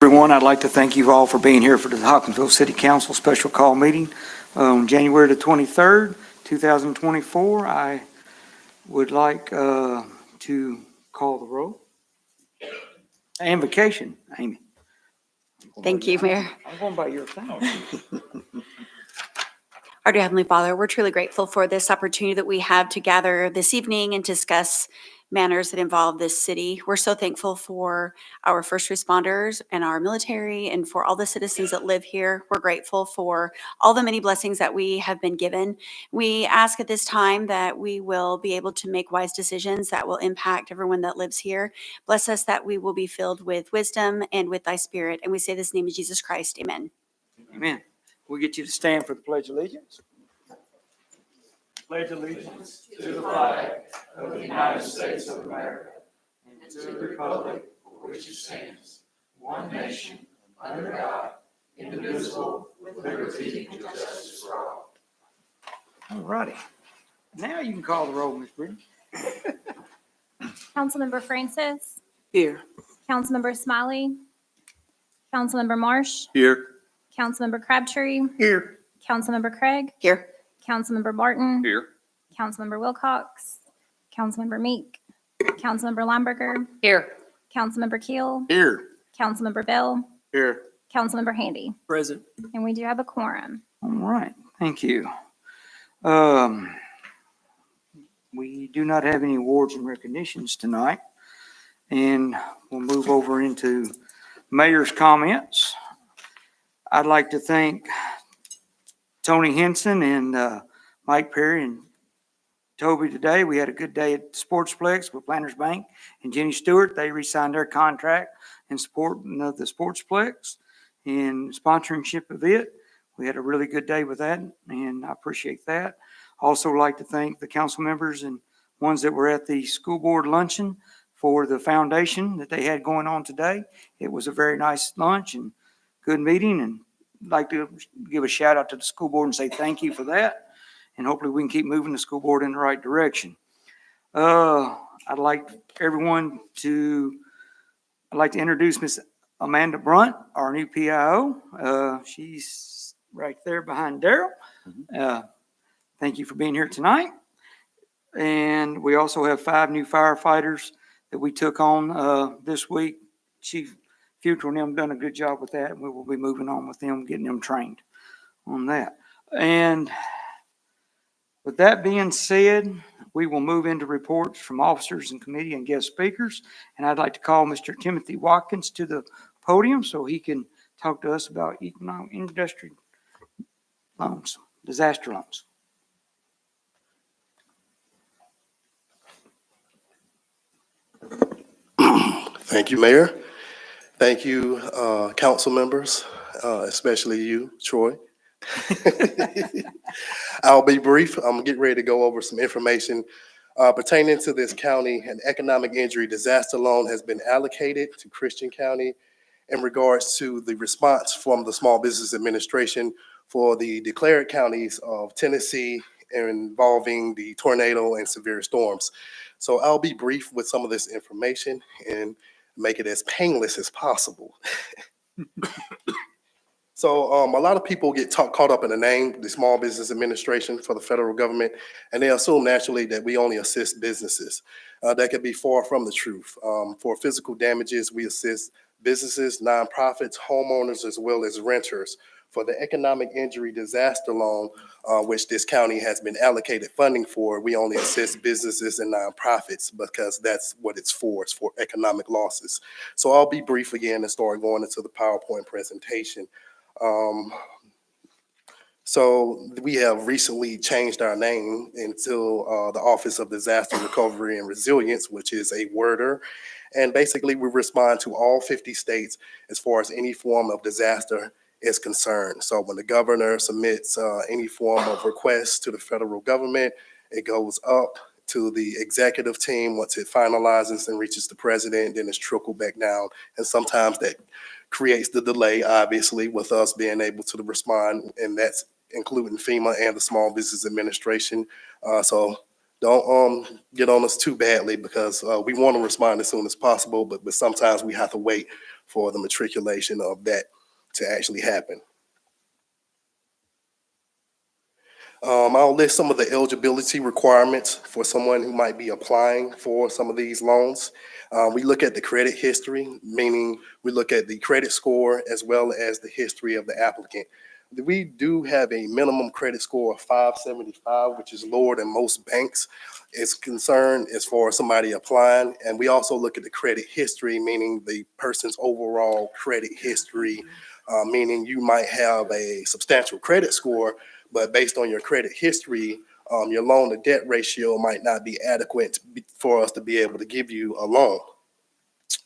Everyone, I'd like to thank you all for being here for the Hopkinsville City Council Special Call Meeting on January the 23rd, 2024. I would like to call the roll. Invocation, Amy. Thank you, Mayor. I'm going by your thing. Our dear Heavenly Father, we're truly grateful for this opportunity that we have to gather this evening and discuss matters that involve this city. We're so thankful for our first responders and our military and for all the citizens that live here. We're grateful for all the many blessings that we have been given. We ask at this time that we will be able to make wise decisions that will impact everyone that lives here. Bless us that we will be filled with wisdom and with thy spirit. And we say this in the name of Jesus Christ. Amen. Amen. We'll get you to stand for the Pledge of Allegiance. Pledge allegiance to the flag of the United States of America and to the republic for which it stands, one nation, under God, indivisible, with liberty and justice for all. All righty. Now you can call the roll, Ms. Brittany. Councilmember Francis, Here. Councilmember Smiley, Councilmember Marsh, Here. Councilmember Crabtree, Here. Councilmember Craig, Here. Councilmember Barton, Here. Councilmember Wilcox, Councilmember Meek, Councilmember Limburger, Here. Councilmember Keel, Here. Councilmember Bell, Here. Councilmember Handy. Present. And we do have a quorum. All right, thank you. We do not have any awards and recognitions tonight, and we'll move over into mayor's comments. I'd like to thank Tony Henson and Mike Perry and Toby today. We had a good day at Sportsplex with Planters Bank and Jenny Stewart. They re-signed their contract in support of the Sportsplex and sponsorship of it. We had a really good day with that, and I appreciate that. Also like to thank the council members and ones that were at the school board luncheon for the foundation that they had going on today. It was a very nice lunch and good meeting, and I'd like to give a shout out to the school board and say thank you for that. And hopefully we can keep moving the school board in the right direction. I'd like to introduce Miss Amanda Brunt, our new PIO. She's right there behind Daryl. Thank you for being here tonight. And we also have 5 new firefighters that we took on this week. Chief Future and them done a good job with that, and we will be moving on with them, getting them trained on that. And with that being said, we will move into reports from officers and committee and guest speakers. And I'd like to call Mr. Timothy Watkins to the podium so he can talk to us about economic industry loans, disaster loans. Thank you, Mayor. Thank you, council members, especially you, Troy. I'll be brief. I'm getting ready to go over some information pertaining to this county. An economic injury disaster loan has been allocated to Christian County in regards to the response from the Small Business Administration for the declared counties of Tennessee involving the tornado and severe storms. So I'll be brief with some of this information and make it as painless as possible. So a lot of people get caught up in the name, the Small Business Administration for the federal government, and they assume naturally that we only assist businesses. That could be far from the truth. For physical damages, we assist businesses, nonprofits, homeowners, as well as renters. For the economic injury disaster loan, which this county has been allocated funding for, we only assist businesses and nonprofits because that's what it's for economic losses. So I'll be brief again and start going into the PowerPoint presentation. So we have recently changed our name into the Office of Disaster Recovery and Resilience, which is a WORDER. And basically we respond to all 50 states as far as any form of disaster is concerned. So when the governor submits any form of request to the federal government, it goes up to the executive team. Once it finalizes and reaches the president, then it's trickled back down. And sometimes that creates the delay, obviously, with us being able to respond, and that's including FEMA and the Small Business Administration. So don't get on us too badly, because we want to respond as soon as possible, but sometimes we have to wait for the matriculation of that to actually happen. I'll list some of the eligibility requirements for someone who might be applying for some of these loans. We look at the credit history, meaning we look at the credit score as well as the history of the applicant. We do have a minimum credit score of 575, which is lower than most banks is concerned as far as somebody applying. And we also look at the credit history, meaning the person's overall credit history, meaning you might have a substantial credit score, but based on your credit history, your loan to debt ratio might not be adequate for us to be able to give you a loan.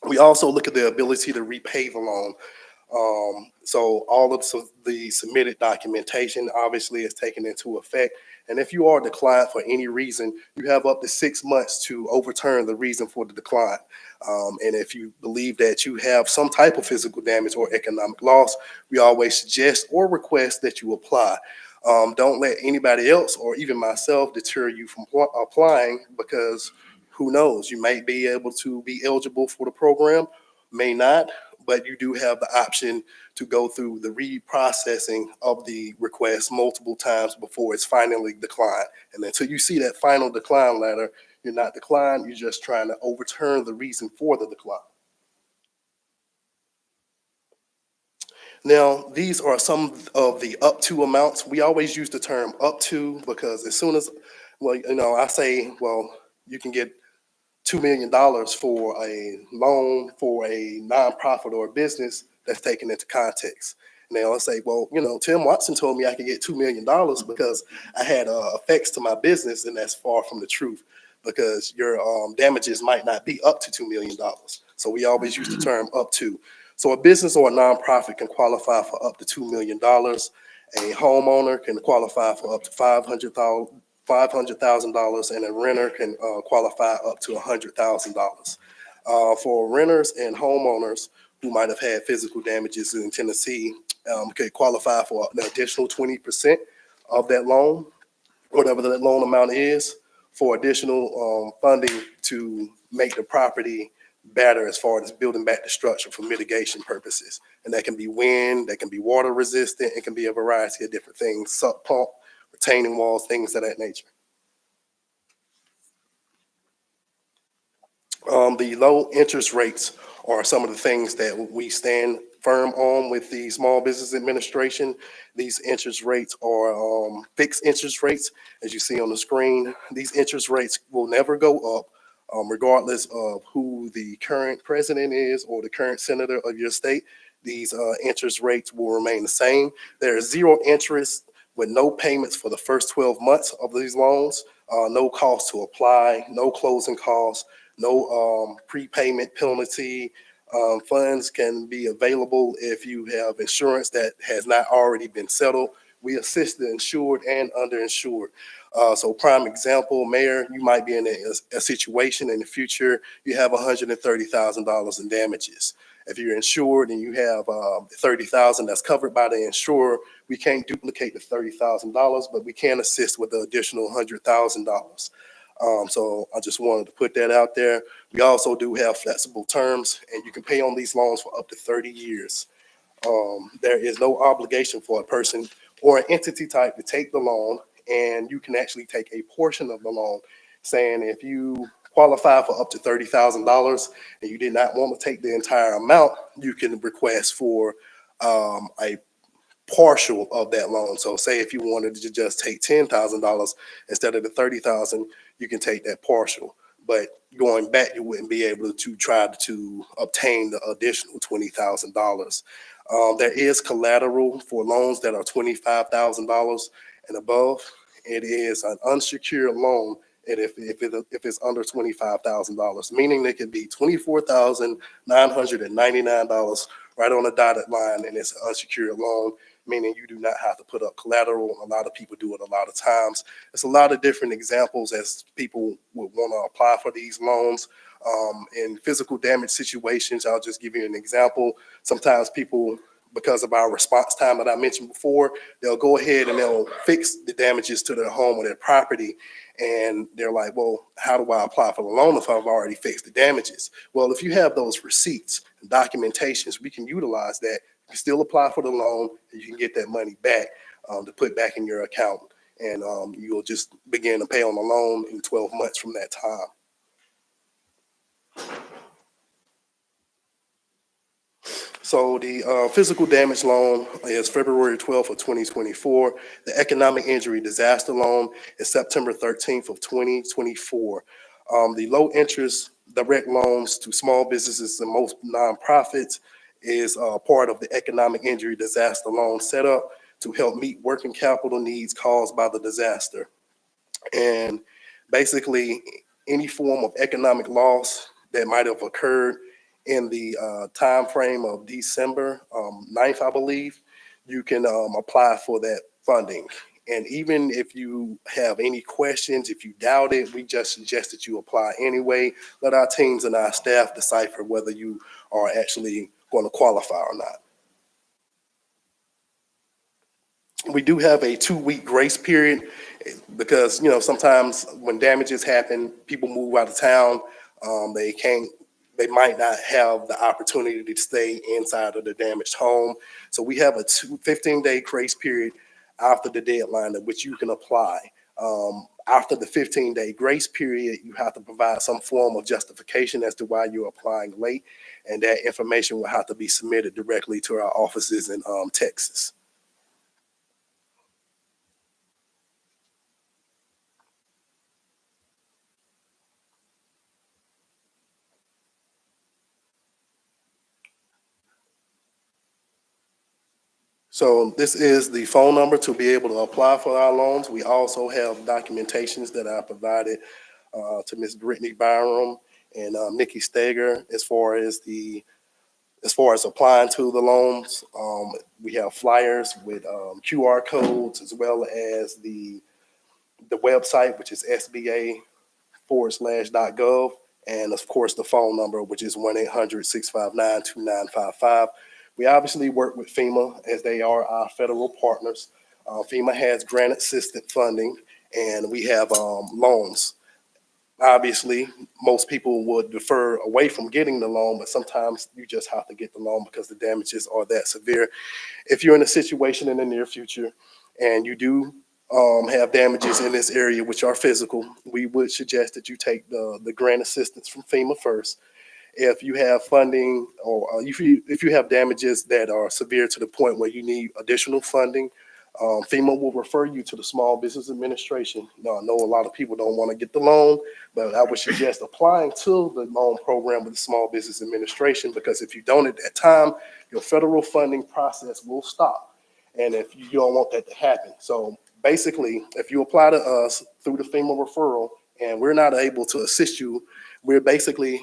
We also look at the ability to repay the loan. So all of the submitted documentation obviously is taken into effect. And if you are declined for any reason, you have up to 6 months to overturn the reason for the decline. And if you believe that you have some type of physical damage or economic loss, we always suggest or request that you apply. Don't let anybody else or even myself deter you from applying, because who knows, you might be able to be eligible for the program, may not, but you do have the option to go through the reprocessing of the request multiple times before it's finally declined. And until you see that final decline letter, you're not declined, you're just trying to overturn the reason for the decline. Now, these are some of the up to amounts. We always use the term up to because as soon as, well, I say, well, you can get $2 million for a loan for a nonprofit or a business, that's taken into context. And they'll say, well, Tim Watson told me I could get $2 million because I had effects to my business, and that's far from the truth, because your damages might not be up to $2 million. So we always use the term up to. So a business or a nonprofit can qualify for up to $2 million. A homeowner can qualify for up to $500,000, and a renter can qualify up to $100,000. For renters and homeowners who might have had physical damages in Tennessee, could qualify for an additional 20% of that loan, whatever that loan amount is, for additional funding to make the property better as far as building back the structure for mitigation purposes. And that can be wind, that can be water resistant, it can be a variety of different things, sump pump, retaining walls, things of that nature. The low interest rates are some of the things that we stand firm on with the Small Business Administration. These interest rates are fixed interest rates, as you see on the screen. These interest rates will never go up, regardless of who the current president is or the current senator of your state. These interest rates will remain the same. There is zero interest with no payments for the first 12 months of these loans, no cost to apply, no closing costs, no prepayment penalty. Funds can be available if you have insurance that has not already been settled. We assist the insured and underinsured. So prime example, Mayor, you might be in a situation in the future, you have $130,000 in damages. If you're insured and you have $30,000 that's covered by the insurer, we can't duplicate the $30,000, but we can assist with the additional $100,000. So I just wanted to put that out there. We also do have flexible terms, and you can pay on these loans for up to 30 years. There is no obligation for a person or an entity type to take the loan, and you can actually take a portion of the loan, saying if you qualify for up to $30,000 and you did not want to take the entire amount, you can request for a partial of that loan. So say if you wanted to just take $10,000 instead of the $30,000, you can take that partial. But going back, you wouldn't be able to try to obtain the additional $20,000. There is collateral for loans that are $25,000 and above. It is an unsecured loan, and if it's under $25,000, meaning it could be $24,999 right on the dotted line, and it's an unsecured loan, meaning you do not have to put up collateral. A lot of people do it a lot of times. It's a lot of different examples as people would want to apply for these loans. In physical damage situations, I'll just give you an example. Sometimes people because of our response time that I mentioned before, they'll go ahead and they'll fix the damages to their home or their property. And they're like, well, how do I apply for the loan if I've already fixed the damages? Well, if you have those receipts and documentations, we can utilize that. You can still apply for the loan and you can get that money back to put back in your account. And you'll just begin to pay on the loan in 12 months from that time. So the physical damage loan is February 12th of 2024. The economic injury disaster loan is September 13th of 2024. The low interest direct loans to small businesses and most nonprofits is part of the economic injury disaster loan setup to help meet working capital needs caused by the disaster. And basically, any form of economic loss that might have occurred in the time frame of December 9th, I believe, you can apply for that funding. And even if you have any questions, if you doubt it, we just suggest that you apply anyway. Let our teams and our staff decipher whether you are actually going to qualify or not. We do have a 2-week grace period because, you know, sometimes when damages happen, people move out of town. They might not have the opportunity to stay inside of the damaged home. So we have a 15-day grace period after the deadline at which you can apply. After the 15-day grace period, you have to provide some form of justification as to why you're applying late, and that information will have to be submitted directly to our offices in Texas. So this is the phone number to be able to apply for our loans. We also have documentations that I provided to Ms. Brittany Byram and Nikki Steger as far as applying to the loans. We have flyers with QR codes as well as the website, which is SBA/.gov, and of course the phone number, which is 1-800-659-2955. We obviously work with FEMA as they are our federal partners. FEMA has grant assistance funding, and we have loans. Obviously, most people would defer away from getting the loan, but sometimes you just have to get the loan because the damages are that severe. If you're in a situation in the near future and you do have damages in this area which are physical, we would suggest that you take the grant assistance from FEMA first. If you have funding or if you have damages that are severe to the point where you need additional funding, FEMA will refer you to the Small Business Administration. Now, I know a lot of people don't want to get the loan, but I would suggest applying to the loan program with the Small Business Administration, because if you don't at that time, your federal funding process will stop. And if you don't want that to happen. So basically, if you apply to us through the FEMA referral and we're not able to assist you, we basically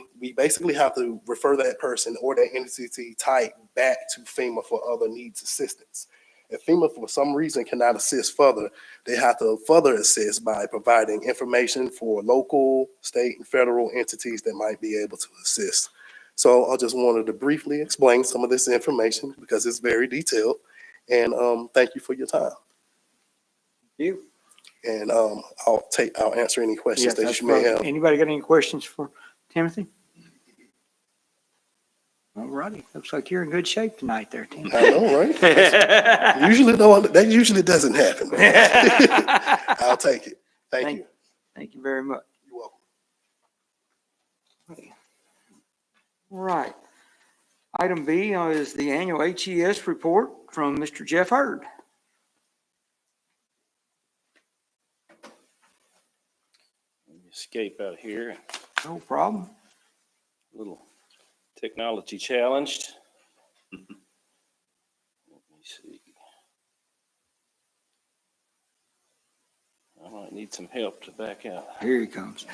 have to refer that person or that entity type back to FEMA for other needs assistance. If FEMA for some reason cannot assist further, they have to further assist by providing information for local, state, and federal entities that might be able to assist. So I just wanted to briefly explain some of this information because it's very detailed. And thank you for your time. Thank you. And I'll answer any questions that you may have. Anybody got any questions for Timothy? All righty. Looks like you're in good shape tonight there, Timothy. I know, right? That usually doesn't happen. I'll take it. Thank you. Thank you very much. You're welcome. All right. Item B is the annual HES report from Mr. Jeff Hurd. Escape out here. No problem. A little technology challenged. Let me see. I might need some help to back out. Here he comes.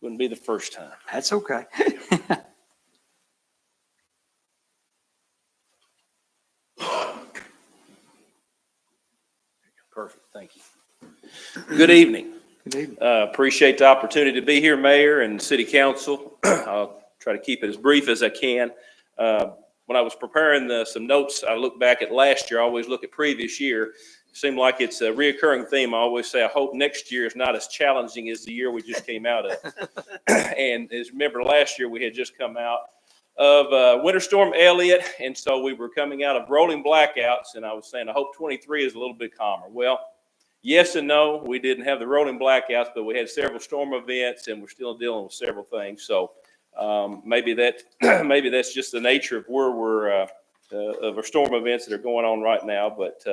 Wouldn't be the first time. That's okay. Perfect. Thank you. Good evening. Good evening. Appreciate the opportunity to be here, Mayor and City Council. I'll try to keep it as brief as I can. when I was preparing some notes, I looked back at last year. I always look at previous year. It seemed like it's a reoccurring theme. I always say, I hope next year is not as challenging as the year we just came out of. And as remember, last year we had just come out of Winter Storm Elliott, and so we were coming out of rolling blackouts, and I was saying, I hope 23 is a little bit calmer. Well, yes and no. We didn't have the rolling blackouts, but we had several storm events, and we're still dealing with several things. So maybe that's just the nature of where we're of our storm events that are going on right now. But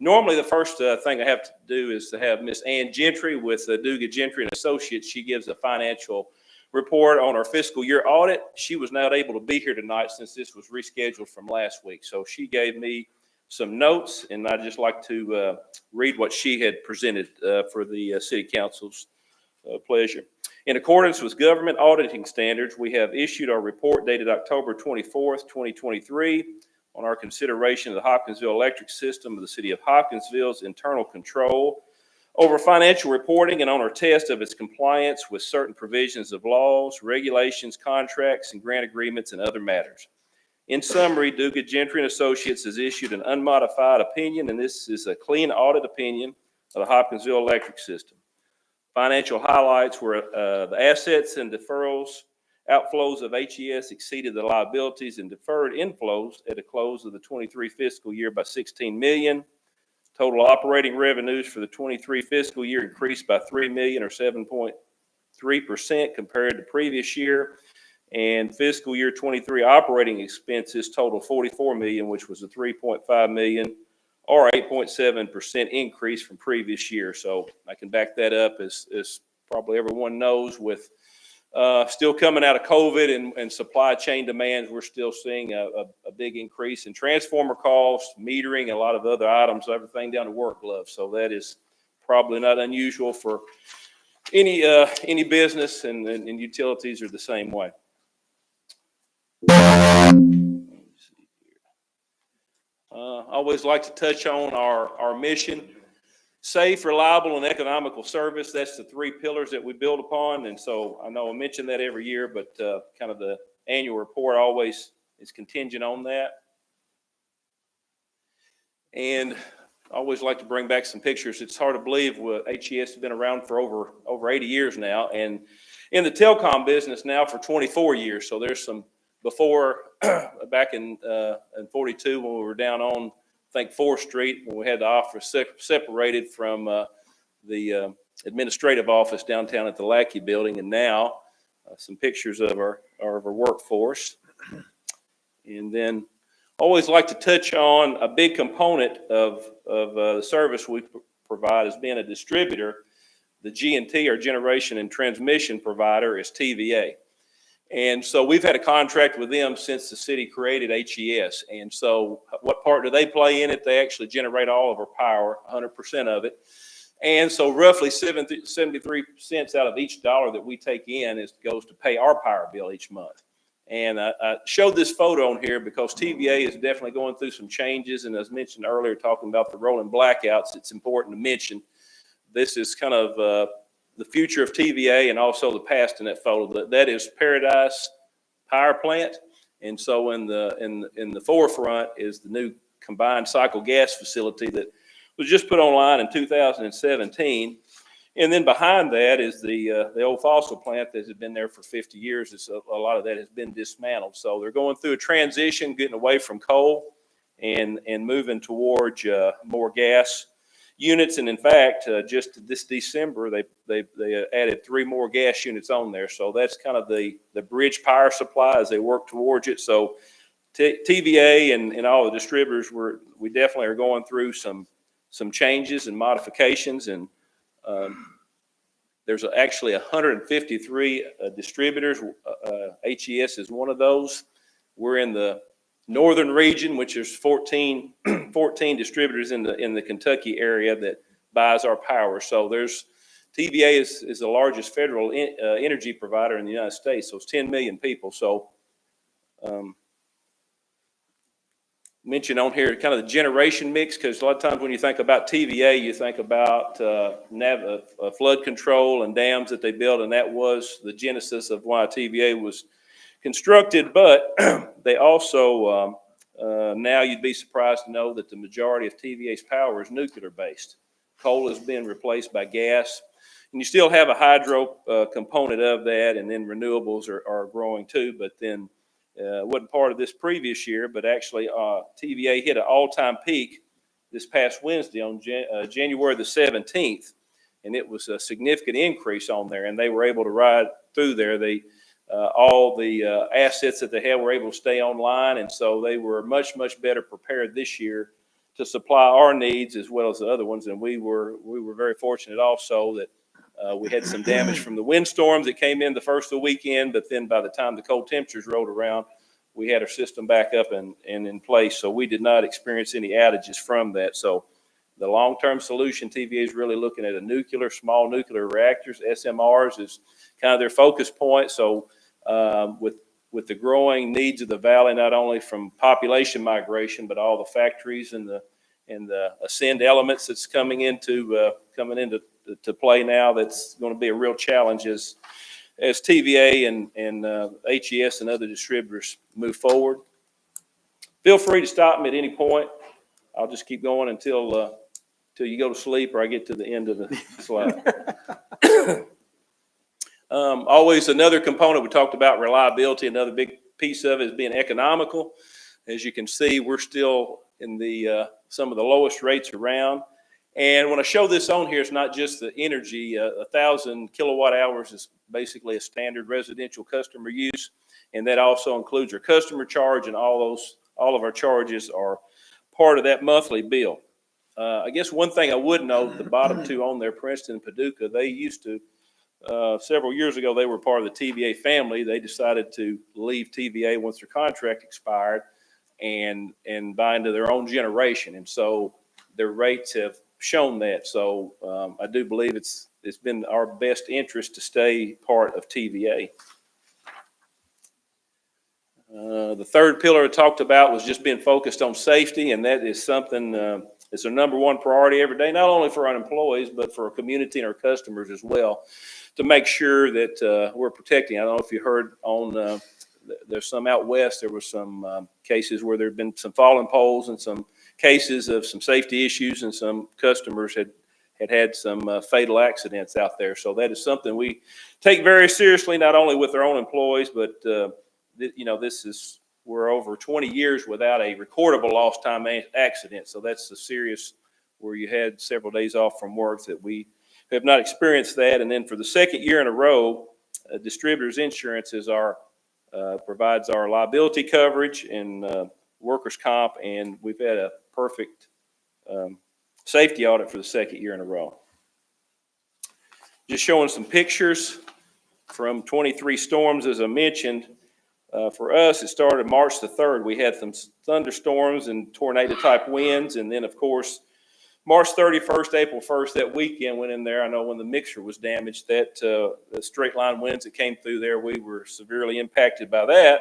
normally the first thing I have to do is to have Miss Ann Gentry with Duga Gentry and Associates. She gives a financial report on our fiscal year audit. She was not able to be here tonight since this was rescheduled from last week. So she gave me some notes, and I'd just like to read what she had presented for the City Council's pleasure. In accordance with government auditing standards, we have issued our report dated October 24th, 2023 on our consideration of the Hopkinsville electric system of the City of Hopkinsville's internal control over financial reporting and on our test of its compliance with certain provisions of laws, regulations, contracts, and grant agreements and other matters. In summary, Duga Gentry and Associates has issued an unmodified opinion, and this is a clean audit opinion of the Hopkinsville electric system. Financial highlights were the assets and deferrals, outflows of HES exceeded the liabilities and deferred inflows at the close of the 23 fiscal year by $16 million. Total operating revenues for the 23 fiscal year increased by $3 million or 7.3% compared to previous year. And fiscal year 23 operating expenses total $44 million, which was a $3.5 million or 8.7% increase from previous year. So I can back that up, as probably everyone knows, with still coming out of COVID and supply chain demands. We're still seeing a big increase in transformer costs, metering, a lot of other items, everything down to work gloves. So that is probably not unusual for any business, and utilities are the same way. I always like to touch on our mission: safe, reliable, and economical service. That's the three pillars that we build upon. And so I know I mention that every year, but kind of the annual report always is contingent on that. And I always like to bring back some pictures. It's hard to believe HES has been around for over 80 years now, and in the telecom business now for 24 years. So there's some before back in 42 when we were down on, I think, 4th Street, when we had the office separated from the administrative office downtown at the Lackey building. And now some pictures of our workforce. And then I always like to touch on a big component of the service we provide as being a distributor. The G&T, our generation and transmission provider, is TVA. And so we've had a contract with them since the city created HES. And so what part do they play in it? They actually generate all of our power, 100% of it. And so roughly 73 cents out of each dollar that we take in goes to pay our power bill each month. And I showed this photo on here because TVA is definitely going through some changes. And as mentioned earlier, talking about the rolling blackouts, it's important to mention this is kind of the future of TVA and also the past in that photo. That is Paradise Power Plant. And so in the forefront is the new combined cycle gas facility that was just put online in 2017. And then behind that is the old fossil plant that has been there for 50 years. A lot of that has been dismantled. So they're going through a transition, getting away from coal and moving towards more gas units. And in fact, just this December, they added 3 more gas units on there. So that's kind of the bridge power supply as they work towards it. So TVA and all the distributors, we definitely are going through some changes and modifications. And there's actually 153 distributors. HES is one of those. We're in the northern region, which is 14 distributors in the Kentucky area that buys our power. So TVA is the largest federal energy provider in the United States. So it's 10 million people. So mention on here kind of the generation mix, because a lot of times when you think about TVA, you think about flood control and dams that they built, and that was the genesis of why TVA was constructed, but they also, now you'd be surprised to know that the majority of TVA's power is nuclear based. Coal has been replaced by gas, and you still have a hydro component of that, and then renewables are growing too, but then wasn't part of this previous year, but actually TVA hit an all-time peak this past Wednesday on January the 17th, and it was a significant increase on there, and they were able to ride through there. All the assets that they had were able to stay online, and so they were much better prepared this year to supply our needs as well as the other ones. And we were very fortunate also that we had some damage from the windstorms that came in the first of the weekend, but then by the time the cold temperatures rolled around, we had our system back up and in place, so we did not experience any outages from that. So the long-term solution, TVA is really looking at small nuclear reactors. SMRs is kind of their focus point. So with the growing needs of the valley, not only from population migration, but all the factories and the ascend elements that's coming into play now, that's going to be a real challenge as TVA and HES and other distributors move forward. Feel free to stop me at any point. I'll just keep going until you go to sleep or I get to the end of the slide. Always another component, we talked about reliability. Another big piece of it is being economical. As you can see, we're still in some of the lowest rates around. And when I show this on here, it's not just the energy. 1,000 kilowatt hours is basically a standard residential customer use, and that also includes our customer charge, and all of our charges are part of that monthly bill. I guess one thing I would note, the bottom two on there, Princeton and Paducah, they used to, several years ago, they were part of the TVA family. They decided to leave TVA once their contract expired and buy into their own generation. And so their rates have shown that. So I do believe it's been our best interest to stay part of TVA. The third pillar I talked about was just being focused on safety, and that is something, it's a number one priority every day, not only for our employees, but for our community and our customers as well, to make sure that we're protecting. I don't know if you heard on, there's some out west, there were some cases where there had been some fallen poles and some cases of some safety issues, and some customers had some fatal accidents out there. So that is something we take very seriously, not only with our own employees, but we're over 20 years without a recordable lost time accident. So that's a serious, where you had several days off from work, that we have not experienced that. And then for the second year in a row, Distributors Insurance provides our liability coverage and workers' comp, and we've had a perfect safety audit for the second year in a row. Just showing some pictures from 23 storms, as I mentioned. For us, it started March the 3rd. We had some thunderstorms and tornado-type winds, and then, of course, March 31st, April 1st, that weekend went in there. I know when the mixer was damaged, that the straight-line winds that came through there, we were severely impacted by that.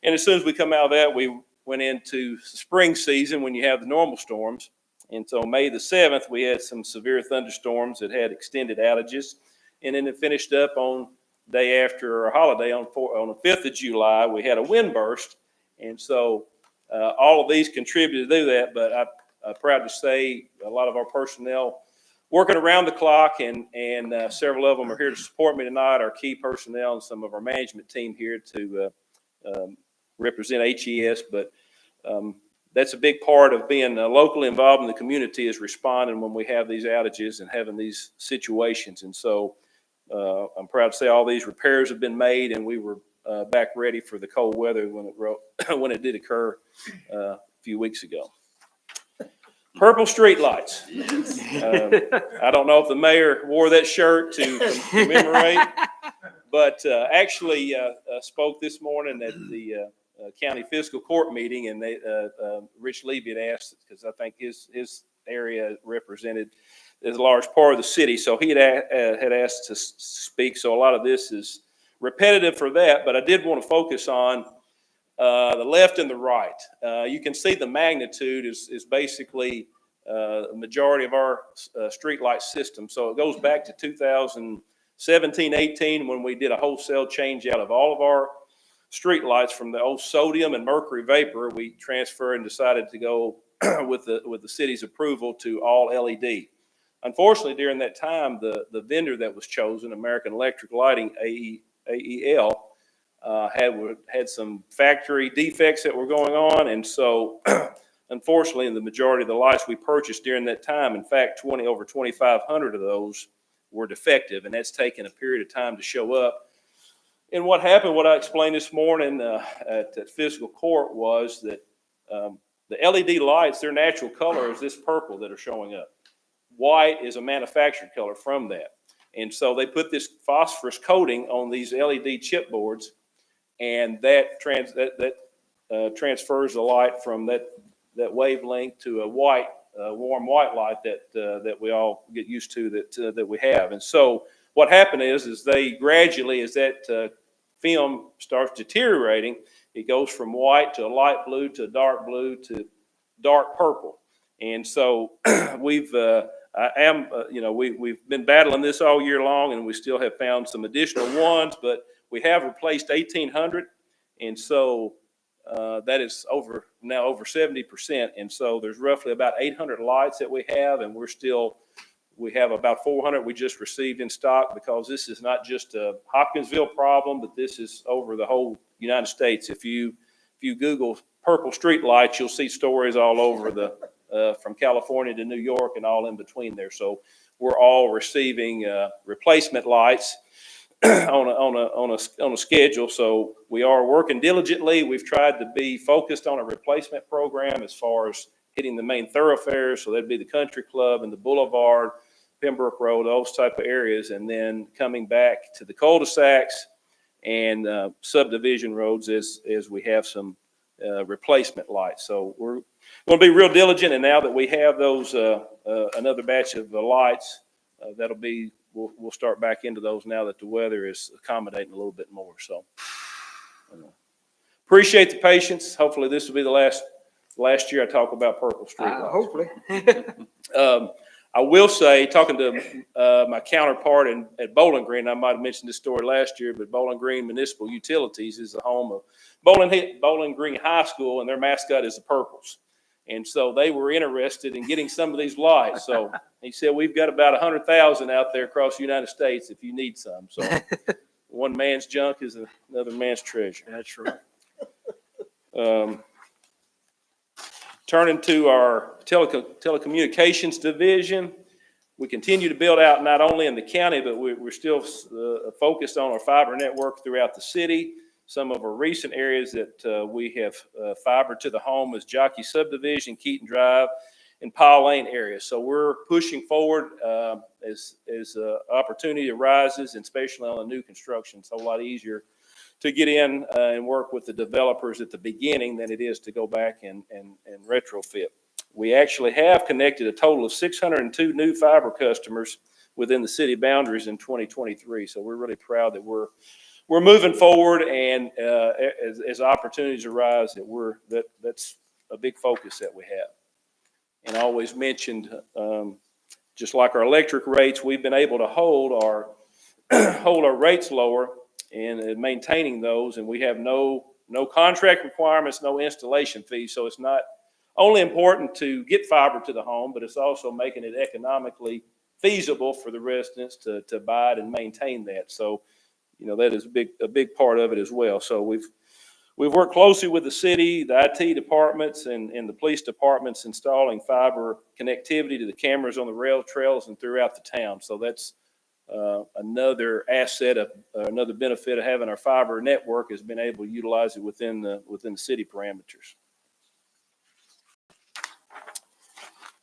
And as soon as we come out of that, we went into spring season when you have the normal storms. And so May the 7th, we had some severe thunderstorms that had extended outages. And then it finished up on day after our holiday on the 5th of July, we had a wind burst. And so all of these contributed to that, but I'm proud to say a lot of our personnel working around the clock, and several of them are here to support me tonight, our key personnel and some of our management team here to represent HES. But that's a big part of being locally involved in the community, is responding when we have these outages and having these situations. And so I'm proud to say all these repairs have been made, and we were back ready for the cold weather when it did occur a few weeks ago. Purple street lights. I don't know if the mayor wore that shirt to commemorate, but actually spoke this morning at the county fiscal court meeting, and Rich Levy had asked, because I think his area represented is a large part of the city, so he had asked to speak. So a lot of this is repetitive for that, but I did want to focus on the left and the right. You can see the magnitude is basically the majority of our street light system. So it goes back to 2017-18 when we did a wholesale change out of all of our street lights from the old sodium and mercury vapor. We transferred and decided to go with the city's approval to all LED. Unfortunately, during that time, the vendor that was chosen, American Electric Lighting, AEL, had some factory defects that were going on, and so unfortunately, the majority of the lights we purchased during that time, in fact, over 2,500 of those were defective, and that's taken a period of time to show up. And what happened, what I explained this morning at fiscal court, was that the LED lights, their natural color is this purple that are showing up. White is a manufactured color from that. And so they put this phosphorus coating on these LED chipboards, and that transfers the light from that wavelength to a white, warm white light that we all get used to that we have. And so what happened is they gradually, as that film starts deteriorating, it goes from white to a light blue to a dark blue to dark purple. And so we've been battling this all year long, and we still have found some additional ones, but we have replaced 1,800, and so that is now over 70%. And so there's roughly about 800 lights that we have, and we have about 400 we just received in stock, because this is not just a Hopkinsville problem, but this is over the whole United States. If you Google purple street lights, you'll see stories all over from California to New York and all in between there. So we're all receiving replacement lights on a schedule. So we are working diligently. We've tried to be focused on a replacement program as far as hitting the main thoroughfares. So that'd be the Country Club and the Boulevard, Pembroke Road, those type of areas, and then coming back to the cul-de-sacs and subdivision roads as we have some replacement lights. So we're going to be real diligent, and now that we have those another batch of lights, we'll start back into those now that the weather is accommodating a little bit more. So appreciate the patience. Hopefully this will be the last year I talk about purple street lights. Hopefully. I will say, talking to my counterpart at Bowling Green, I might have mentioned this story last year, but Bowling Green Municipal Utilities is the home of Bowling Green High School, and their mascot is the Purples. And so they were interested in getting some of these lights. So he said, we've got about 100,000 out there across the United States if you need some. So one man's junk is another man's treasure. That's right. Turning to our telecommunications division, we continue to build out not only in the county, but we're still focused on our fiber network throughout the city. Some of our recent areas that we have fiber to the home is Jockey Subdivision, Keaton Drive, and Powell Lane area. So we're pushing forward as opportunity arises, and especially on the new construction. It's a lot easier to get in and work with the developers at the beginning than it is to go back and retrofit. We actually have connected a total of 602 new fiber customers within the city boundaries in 2023. So we're really proud that we're moving forward, and as opportunities arise, that's a big focus that we have. And I always mentioned, just like our electric rates, we've been able to hold our rates lower and maintaining those, and we have no contract requirements, no installation fees. So it's not only important to get fiber to the home, but it's also making it economically feasible for the residents to buy it and maintain that. So, that is a big part of it as well. So we've worked closely with the city, the IT departments, and the police departments, installing fiber connectivity to the cameras on the rail trails and throughout the town. So that's another asset, another benefit of having our fiber network, has been able to utilize it within the city parameters.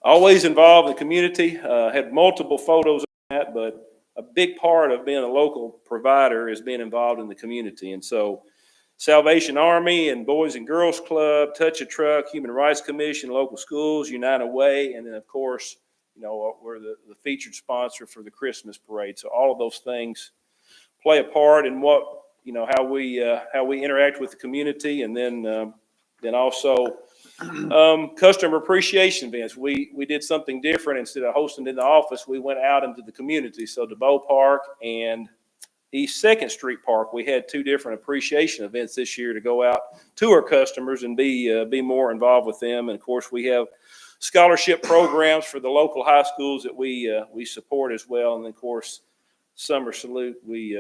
Always involved in the community. Had multiple photos of that, but a big part of being a local provider is being involved in the community. And so Salvation Army and Boys and Girls Club, Touch a Truck, Human Rights Commission, local schools, United Way, and then of course, we're the featured sponsor for the Christmas parade. So all of those things play a part in how we interact with the community, and then also customer appreciation events. We did something different. Instead of hosting in the office, we went out into the community. So DeBow Park and East 2nd Street Park. We had 2 different appreciation events this year to go out to our customers and be more involved with them. And of course, we have scholarship programs for the local high schools that we support as well. And of course, Summer Salute, we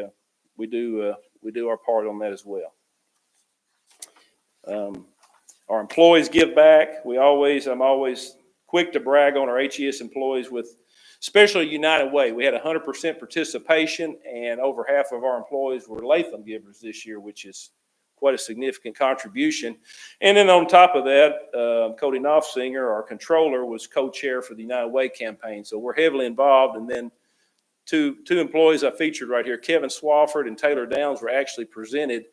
do our part on that as well. Our employees give back. I'm always quick to brag on our HES employees with especially United Way. We had 100% participation, and over half of our employees were Latham givers this year, which is quite a significant contribution. And then on top of that, Cody Knopfsinger, our controller, was co-chair for the United Way campaign. So we're heavily involved. And then two employees I featured right here, Kevin Swafford and Taylor Downs, were actually presented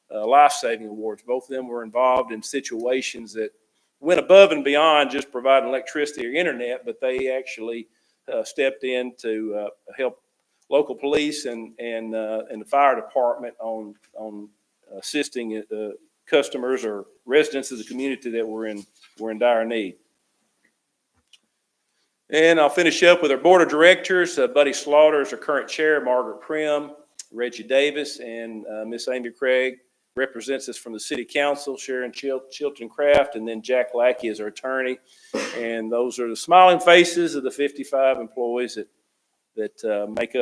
life-saving awards. Both of them were involved in situations that went above and beyond just providing electricity or internet, but they actually stepped in to help local police and the fire department on assisting customers or residents of the community that were in dire need. And I'll finish up with our board of directors. Buddy Slaughter is our current chair, Margaret Prim, Reggie Davis, and Miss Amy Craig represents us from the city council, Sharon Chilton Craft, and then Jack Lackey is our attorney. And those are the smiling faces of the 55 employees that make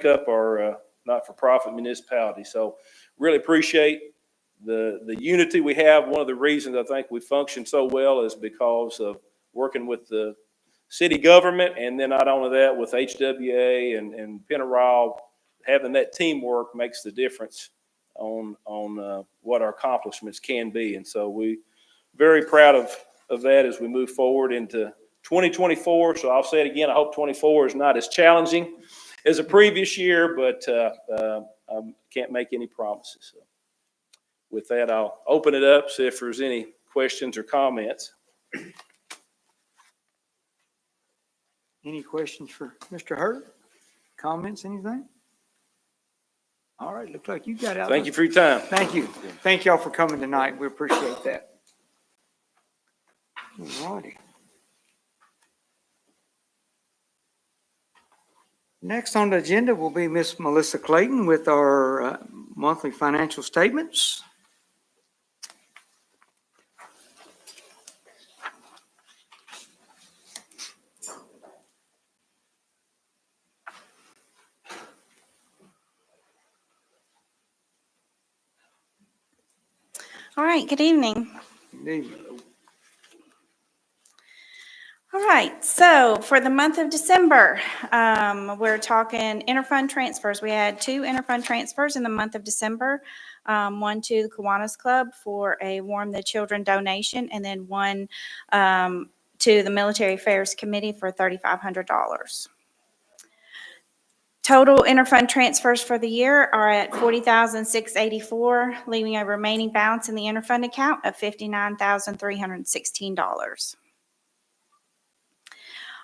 up our not-for-profit municipality. So really appreciate the unity we have. One of the reasons I think we function so well is because of working with the city government, and then not only that, with HWA and Pennaroyal, having that teamwork makes the difference on what our accomplishments can be. And so we very proud of that as we move forward into 2024. So I'll say it again, I hope 24 is not as challenging as a previous year, but I can't make any promises. So with that, I'll open it up, see if there's any questions or comments. Any questions for Mr. Hurt? Comments, anything? All right, looks like you got out. Thank you for your time. Thank you. Thank y'all for coming tonight. We appreciate that. All righty. Next on the agenda will be Miss Melissa Clayton with our monthly financial statements. All right, good evening. Good evening. All right, so for the month of December, we're talking interfund transfers. We had 2 interfund transfers in the month of December, one to the Kiwanis Club for a Warm the Children donation, and then one to the Military Affairs Committee for $3,500. Total interfund transfers for the year are at $40,684, leaving a remaining balance in the interfund account of $59,316.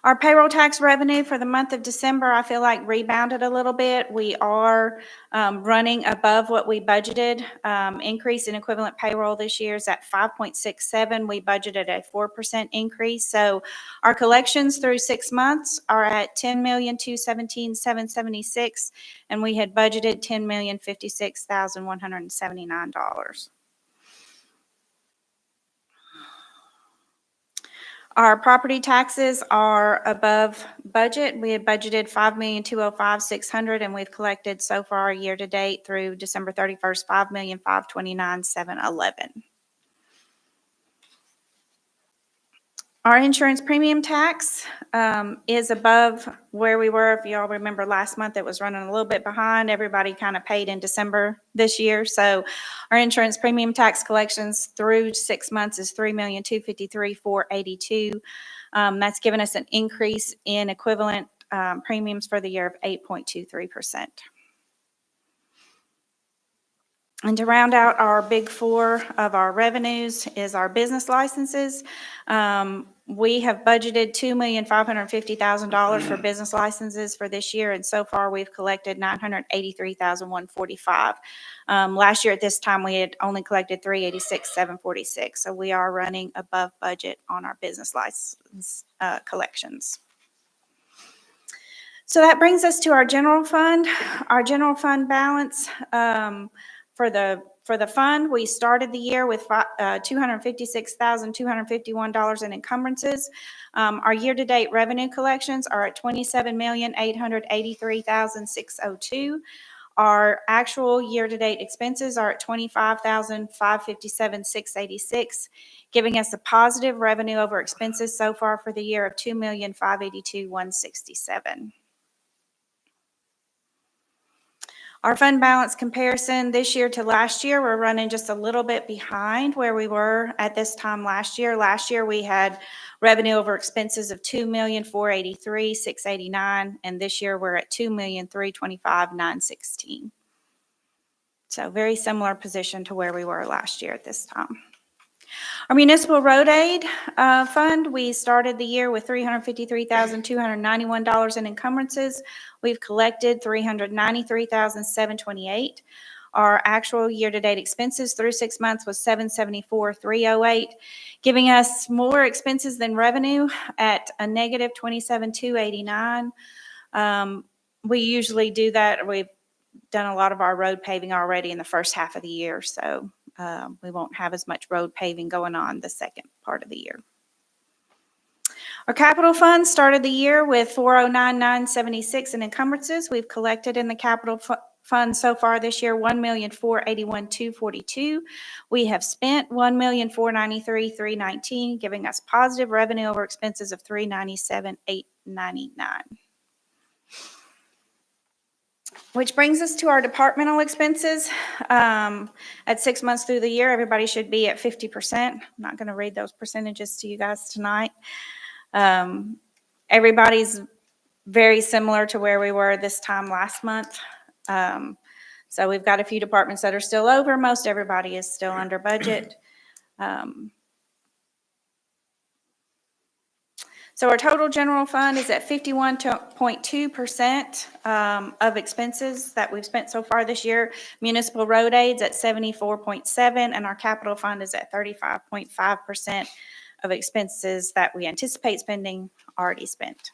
Our payroll tax revenue for the month of December, I feel like rebounded a little bit. We are running above what we budgeted. Increase in equivalent payroll this year is at 5.67. We budgeted a 4% increase. So our collections through 6 months are at $10,217,776, and we had budgeted $10,056,179. Our property taxes are above budget. We had budgeted $5,205,600, and we've collected so far year to date through December 31st, $5,529,711. Our insurance premium tax is above where we were. If you all remember last month, it was running a little bit behind. Everybody kind of paid in December this year. So our insurance premium tax collections through 6 months is $3,253,482. That's given us an increase in equivalent premiums for the year of 8.23%. And to round out our big 4 of our revenues is our business licenses. We have budgeted $2,550,000 for business licenses for this year, and so far we've collected $983,145. Last year at this time we had only collected $386,746, so we are running above budget on our business license collections. So that brings us to our general fund. Our general fund balance for the fund, we started the year with $256,251 in encumbrances. Our year-to-date revenue collections are at $27,883,602. Our actual year-to-date expenses are at $25,557,686, giving us a positive revenue over expenses so far for the year of $2,582,167. Our fund balance comparison this year to last year, we're running just a little bit behind where we were at this time last year. Last year, we had revenue over expenses of $2,483,689, and this year we're at $2,325,916. So very similar position to where we were last year at this time. Our municipal road aid fund, we started the year with $353,291 in encumbrances. We've collected $393,728. Our actual year-to-date expenses through 6 months was $774,308, giving us more expenses than revenue at a negative $27,289. We usually do that. We've done a lot of our road paving already in the first half of the year, so we won't have as much road paving going on the second part of the year. Our capital fund started the year with $409,976 in encumbrances. We've collected in the capital fund so far this year $1,481,242. We have spent $1,493,319, giving us positive revenue over expenses of $397,899. Which brings us to our departmental expenses. At 6 months through the year, everybody should be at 50%. I'm not going to read those percentages to you guys tonight. Everybody's very similar to where we were this time last month. So we've got a few departments that are still over. Most everybody is still under budget. So our total general fund is at 51.2% of expenses that we've spent so far this year. Municipal road aids at 74.7%, and our capital fund is at 35.5% of expenses that we anticipate spending already spent.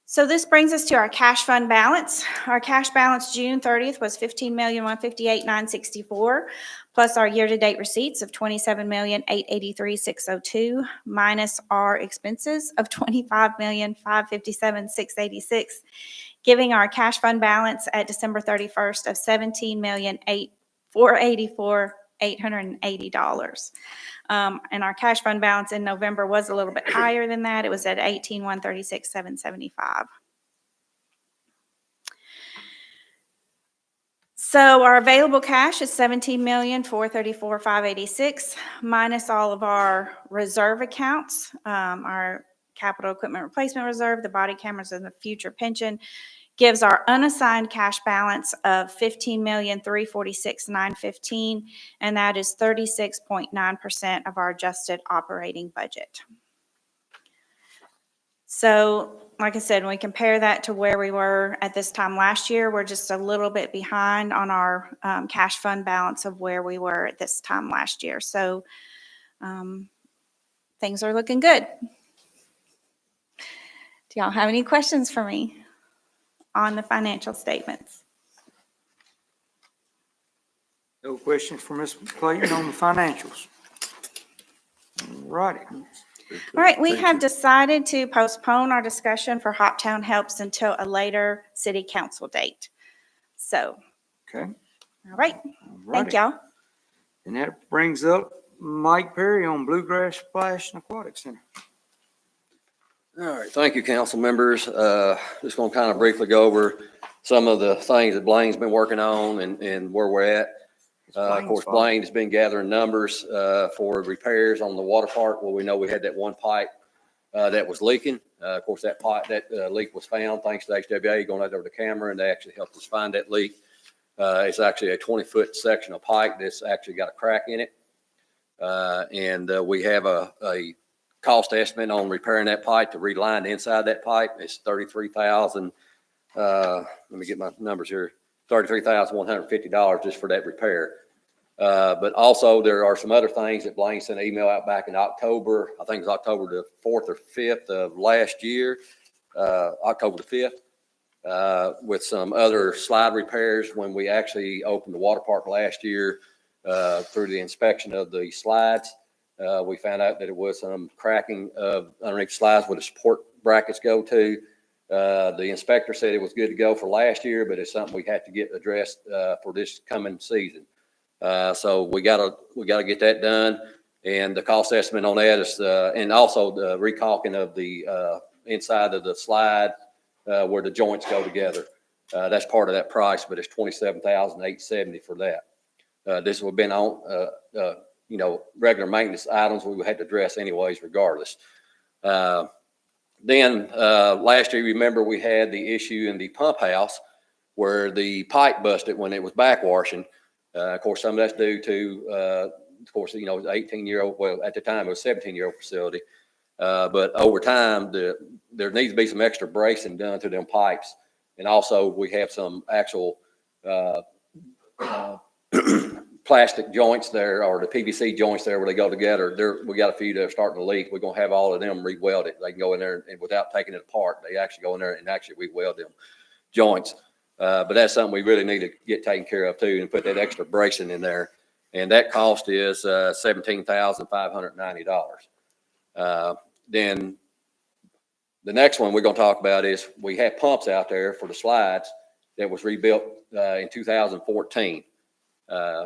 So this brings us to our cash fund balance. Our cash balance June 30th was $15,158,964, plus our year-to-date receipts of $27,883,602, minus our expenses of $25,557,686, giving our cash fund balance at December 31st of $17,484,880. And our cash fund balance in November was a little bit higher than that. It was at $18,136,775. So our available cash is $17,434,586, minus all of our reserve accounts, our capital equipment replacement reserve, the body cameras, and the future pension, gives our unassigned cash balance of $15,346,915, and that is 36.9% of our adjusted operating budget. So, like I said, when we compare that to where we were at this time last year, we're just a little bit behind on our cash fund balance of where we were at this time last year. So, things are looking good. Do y'all have any questions for me on the financial statements? No questions for Ms. Clayton on the financials. All righty. All right, we have decided to postpone our discussion for Hoptown Helps until a later city council date. So, Okay. all right, thank Righty. y'all. And that brings up Mike Perry on Bluegrass Splash and Aquatic Center. All right, thank you, council members. Just going to kind of briefly go over some of the things that Blaine's been working on and where we're at. Of course, Blaine has been gathering numbers for repairs on the water park where we know we had that one pipe that was leaking. Of course, that leak was found thanks to HWA going out over the camera, and they actually helped us find that leak. It's actually a 20-foot section of pipe that's actually got a crack in it. And we have a cost estimate on repairing that pipe to reline the inside that pipe. It's $33,000. Let me get my numbers here. $33,150 just for that repair. But also there are some other things that Blaine sent an email out back in October. I think it was October the 4th or 5th of last year, October the 5th. with some other slide repairs. When we actually opened the water park last year, through the inspection of the slides, we found out that it was some cracking of underneath slides where the support brackets go to. The inspector said it was good to go for last year, but it's something we had to get addressed for this coming season. So we gotta get that done. And the cost estimate on that is, and also the recalking of the inside of the slide where the joints go together. That's part of that price, but it's $27,870 for that. This would have been on, regular maintenance items we would have to address anyways, regardless. Then last year, remember we had the issue in the pump house where the pipe busted when it was backwashing. Of course, some of that's due to, of course, 18-year-old, well, at the time it was 17-year-old facility. But over time, there needs to be some extra bracing done to them pipes. And also we have some actual plastic joints there, or the PVC joints there where they go together. We got a few that are starting to leak. We're going to have all of them re-welded. They can go in there and without taking it apart, they actually go in there and actually re-weld them joints. But that's something we really need to get taken care of too, and put that extra bracing in there. And that cost is $17,590. Then the next one we're going to talk about is we have pumps out there for the slides that was rebuilt in 2014.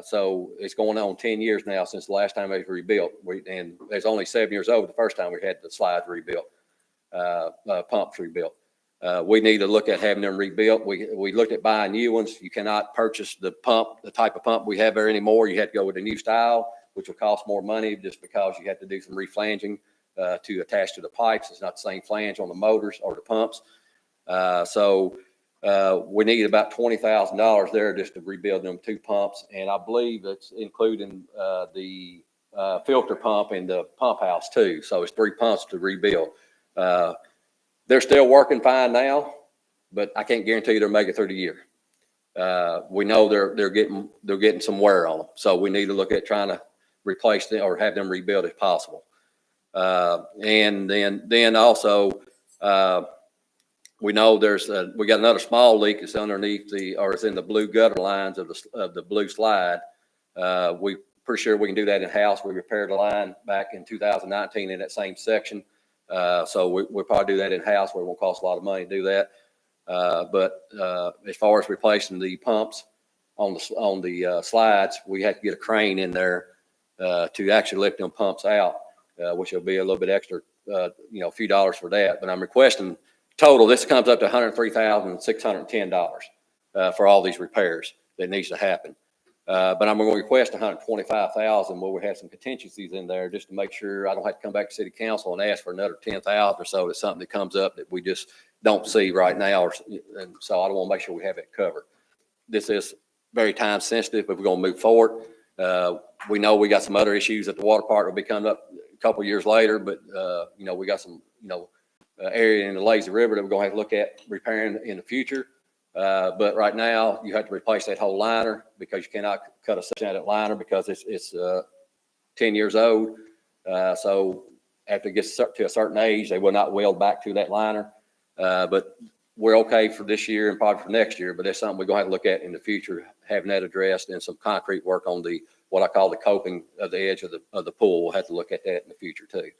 So it's going on 10 years now since the last time it was rebuilt. And it's only 7 years old the first time we had the slides rebuilt, pumps rebuilt. We need to look at having them rebuilt. We looked at buying new ones. You cannot purchase the type of pump we have there anymore. You have to go with a new style, which will cost more money just because you have to do some reflanging to attach to the pipes. It's not the same flange on the motors or the pumps. So we need about $20,000 there just to rebuild them 2 pumps. And I believe it's including the filter pump in the pump house too. So it's 3 pumps to rebuild. They're still working fine now, but I can't guarantee you they'll make it through the year. We know they're getting some wear on them. So we need to look at trying to replace them or have them rebuilt if possible. And then also, we know we got another small leak that's underneath it's in the blue gutter lines of the blue slide. We pretty sure we can do that in house. We repaired the line back in 2019 in that same section. So we'll probably do that in house where it won't cost a lot of money to do that. But as far as replacing the pumps on the slides, we had to get a crane in there to actually lift them pumps out, which will be a little bit extra, a few dollars for that. But I'm requesting total, this comes up to $103,610 for all these repairs that needs to happen. But I'm going to request $125,000 where we have some contingencies in there just to make sure I don't have to come back to city council and ask for another $10,000 or so. That's something that comes up that we just don't see right now. And so I don't want to make sure we have it covered. This is very time sensitive, but we're going to move forward. We know we got some other issues at the water park will be coming up a couple of years later, but we got some, area in the lazy river that we're going to have to look at repairing in the future. But right now you have to replace that whole liner because you cannot cut a section out of that liner because it's 10 years old. So after it gets to a certain age, they will not weld back to that liner. But we're okay for this year and probably for next year, but that's something we're going to have to look at in the future, having that addressed, and some concrete work on what I call the coping of the edge of the pool. We'll have to look at that in the future too.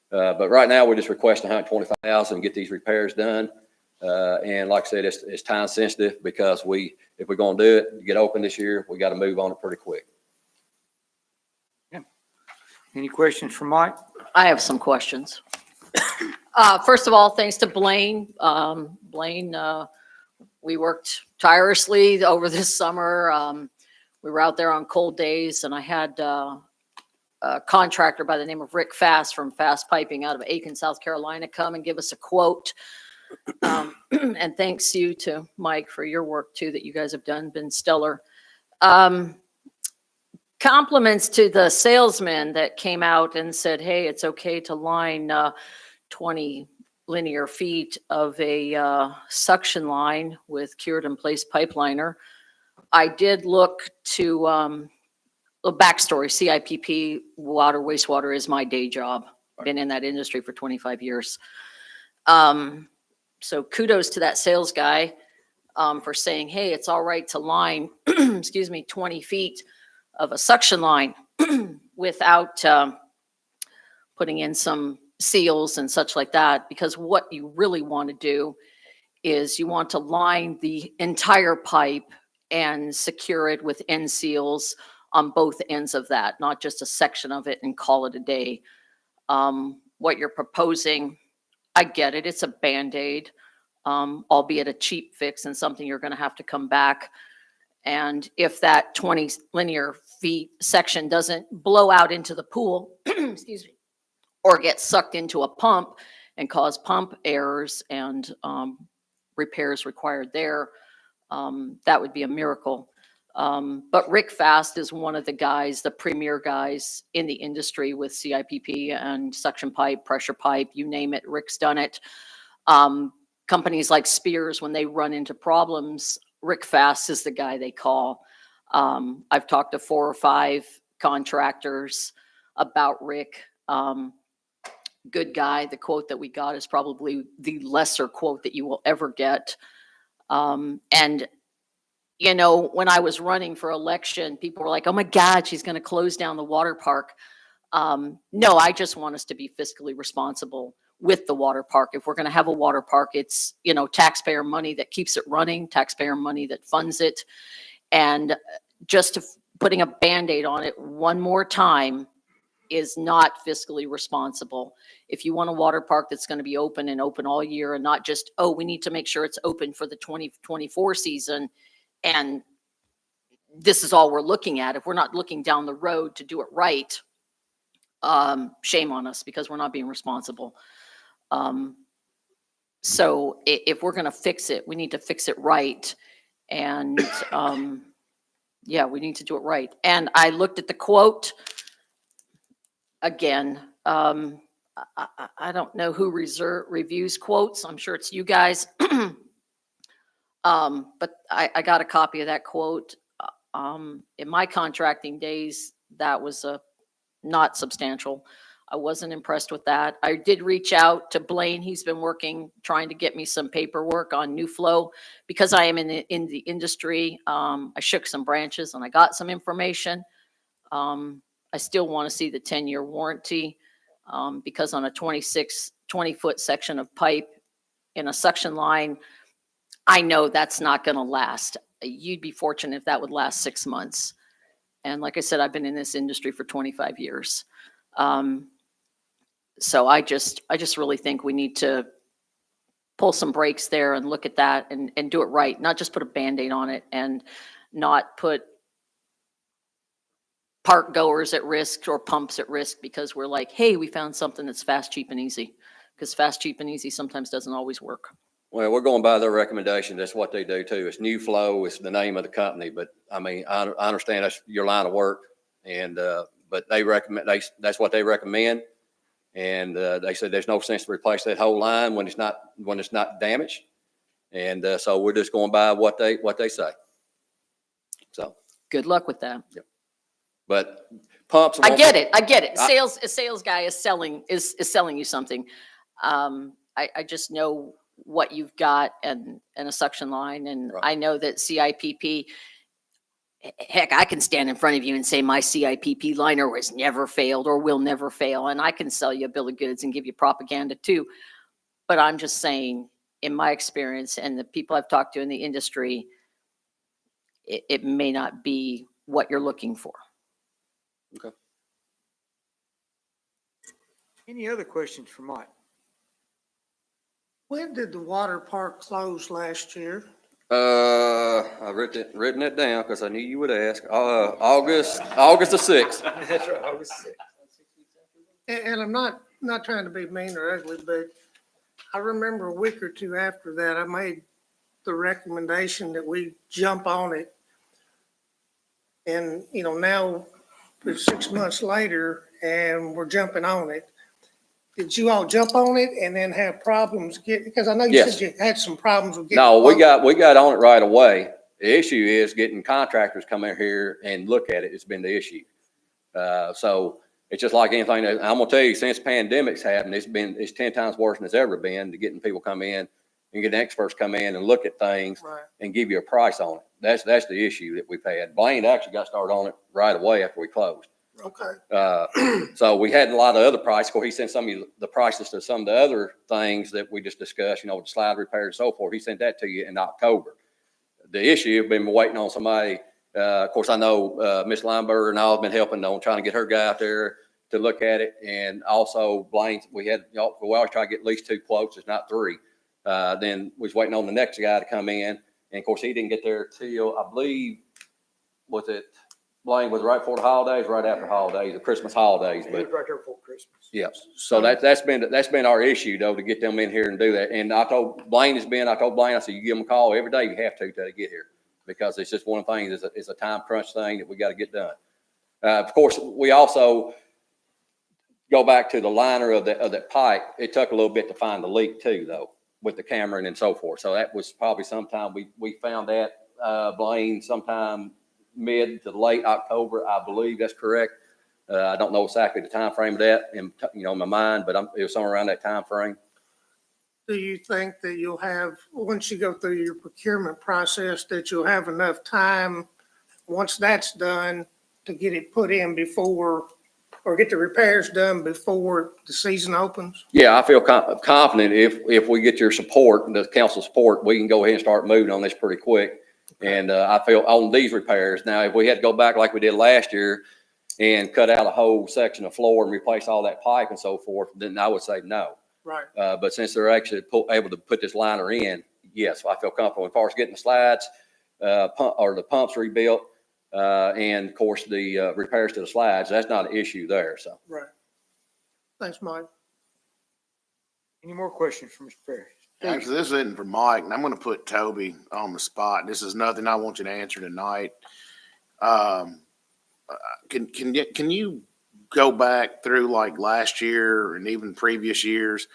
But right now we're just requesting $125,000 and get these repairs done. And like I said, it's time sensitive because if we're going to do it, get open this year, we got to move on it pretty quick. Yeah. Any questions for Mike? I have some questions. First of all, thanks to Blaine. Blaine, we worked tirelessly over this summer. We were out there on cold days, and I had a contractor by the name of Rick Fast from Fast Piping out of Aiken, South Carolina, come and give us a quote. And thanks you to Mike for your work too that you guys have done, been stellar. Compliments to the salesman that came out and said, hey, it's okay to line 20 linear feet of a suction line with cured in place pipe liner. I did look to a backstory. CIPP, water, wastewater is my day job. Been in that industry for 25 years. So kudos to that sales guy for saying, hey, it's all right to line, excuse me, 20 feet of a suction line without putting in some seals and such like that. Because what you really want to do is you want to line the entire pipe and secure it with end seals on both ends of that, not just a section of it and call it a day. What you're proposing, I get it, it's a Band-Aid, albeit a cheap fix and something you're gonna have to come back. And if that 20 linear feet section doesn't blow out into the pool, excuse me, or get sucked into a pump and cause pump errors and repairs required there, that would be a miracle. But Rick Fast is one of the guys, the premier guys in the industry with CIPP and suction pipe, pressure pipe, you name it, Rick's done it. Companies like Spears, when they run into problems, Rick Fast is the guy they call. I've talked to 4 or 5 contractors about Rick. Good guy. The quote that we got is probably the lesser quote that you will ever get. And you know, when I was running for election, people were like, oh my God, she's going to close down the water park. No, I just want us to be fiscally responsible with the water park. If we're going to have a water park, it's, you know, taxpayer money that keeps it running, taxpayer money that funds it. And just putting a Band-Aid on it one more time is not fiscally responsible. If you want a water park that's going to be open and open all year and not just, oh, we need to make sure it's open for the 2024 season, and this is all we're looking at. If we're not looking down the road to do it right, shame on us because we're not being responsible. So if we're going to fix it, we need to fix it right. And yeah, we need to do it right. And I looked at the quote again. I don't know who reviews quotes. I'm sure it's you guys. But I got a copy of that quote. In my contracting days, that was not substantial. I wasn't impressed with that. I did reach out to Blaine. He's been trying to get me some paperwork on New Flow because I am in the industry. I shook some branches and I got some information. I still want to see the 10-year warranty because on a 20-foot section of pipe in a suction line, I know that's not going to last. You'd be fortunate if that would last 6 months. And like I said, I've been in this industry for 25 years. So I just really think we need to pull some brakes there and look at that and do it right. Not just put a Band-Aid on it and not put park goers at risk or pumps at risk because we're like, hey, we found something that's fast, cheap, and easy. Because fast, cheap, and easy sometimes doesn't always work. Well, we're going by their recommendation. That's what they do too. It's New Flow. It's the name of the company. But I mean, I understand that's your line of work, and but they recommend that's what they recommend. And they said there's no sense to replace that whole line when it's not damaged. And so we're just going by what they say. So good luck with that. Yep. But pumps. I get it. A sales guy is selling you something. I just know what you've got and a suction line. And Right. I know that CIPP, heck, I can stand in front of you and say my CIPP liner has never failed or will never fail. And I can sell you a bill of goods and give you propaganda too. But I'm just saying, in my experience and the people I've talked to in the industry, it may not be what you're looking for. Okay. Any other questions for Mike? When did the water park close last year? I've written it down because I knew you would ask. August the 6th. That's right, August 6th. And I'm not trying to be mean or ugly, but I remember a week or two after that, I made the recommendation that we jump on it. And, you know, now it's 6 months later and we're jumping on it. Did you all jump on it and then have problems because I know you Yes. said you had some problems with getting. No, we got on it right away. The issue is getting contractors come in here and look at it. It's been the issue. So it's just like anything I'm gonna tell you, since pandemics happened, it's 10 times worse than it's ever been to getting people come in. and get experts come in and look at things Right. and give you a price on it. That's the issue that we've had. Blaine actually got started on it right away after we closed. Okay. So we had a lot of other prices. Of course, he sent some of you the prices to some of the other things that we just discussed, the slide repair and so forth. He sent that to you in October. The issue, I've been waiting on somebody. Of course, I know Miss Lineberger and I have been helping on trying to get her guy out there to look at it. And also Blaine, we always try to get at least 2 quotes, if not 3. Then we was waiting on the next guy to come in. And of course, he didn't get there till, I believe, Blaine was right before the holidays, right after holidays, the Christmas holidays. But right there before Christmas. yeah, so that's been our issue though, to get them in here and do that. And I told Blaine, I said, you give them a call every day you have to till they get here, because it's just one of the things, it's a time crunch thing that we got to get done. Of course, we also go back to the liner of that pipe. It took a little bit to find the leak too, though, with the camera and so forth. So that was probably sometime we found that, Blaine, sometime mid to late October, I believe that's correct. I don't know exactly the time frame of that in my mind, but it was somewhere around that time frame. Do you think that you'll have, once you go through your procurement process, that you'll have enough time, once that's done, to get it put in before, or get the repairs done before the season opens? Yeah, I feel confident if we get your support, the council support, we can go ahead and start moving on this pretty quick. And I feel on these repairs. Now, if we had to go back like we did last year and cut out a whole section of floor and replace all that pipe and so forth, then I would say no. Right. But since they're actually able to put this liner in, yes, I feel comfortable as far as getting the slides, the pumps rebuilt, and of course the repairs to the slides. That's not an issue there. So. Right. Thanks, Mike. Any more questions from Mr. Perry? Actually, this isn't for Mike, and I'm going to put Toby on the spot. This is nothing I want you to answer tonight. Can you go back through like last year and even previous years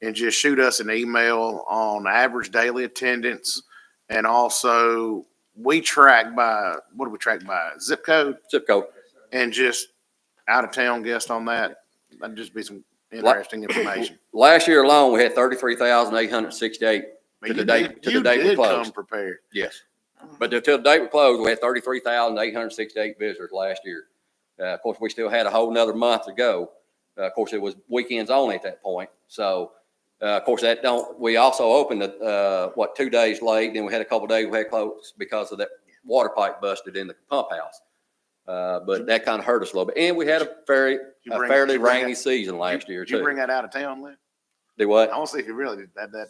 and just shoot us an email on average daily attendance, and also we track by, what do we track by? Zip code? Zip code. And just out of town guest on that. That'd just be some interesting information. Last year alone, we had 33,868 to the date we did closed. come prepared. Yes. But till the date we closed, we had 33,868 visitors last year. Of course, we still had a whole nother month to go. Of course, it was weekends only at that point. So, of course, we also opened 2 days late. Then we had a couple of days we had closed because of that water pipe busted in the pump house. But that kind of hurt us a little bit. And we had a fairly rainy season last year, Did you too. bring that out of town, Lynn? Do what? I want to see if you really did that. 77% were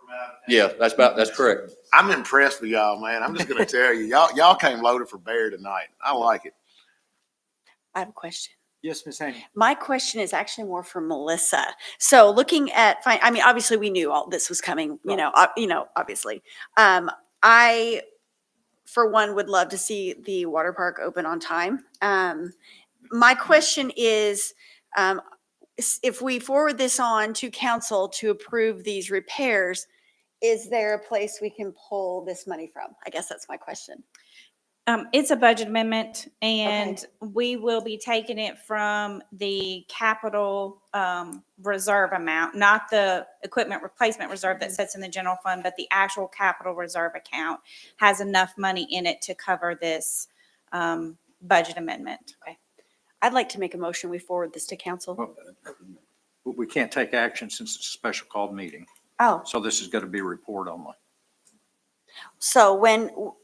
from out of town. Yeah, that's correct. I'm impressed with y'all, man. I'm just going to tell you, y'all came loaded for bear tonight. I like it. I have a question. Yes, Ms. Haney. My question is actually more for Melissa. So looking at, obviously we knew all this was coming, obviously. I, for one, would love to see the water park open on time. My question is, if we forward this on to council to approve these repairs, is there a place we can pull this money from? I guess that's my question. It's a budget amendment, and we will be taking it from the capital reserve amount, not the equipment replacement reserve that sits in the general fund, but the actual capital reserve account has enough money in it to cover this budget amendment. Okay. I'd like to make a motion. We forward this to council. Well, we can't take action since it's a special called meeting. Oh, So this is going to be report only. so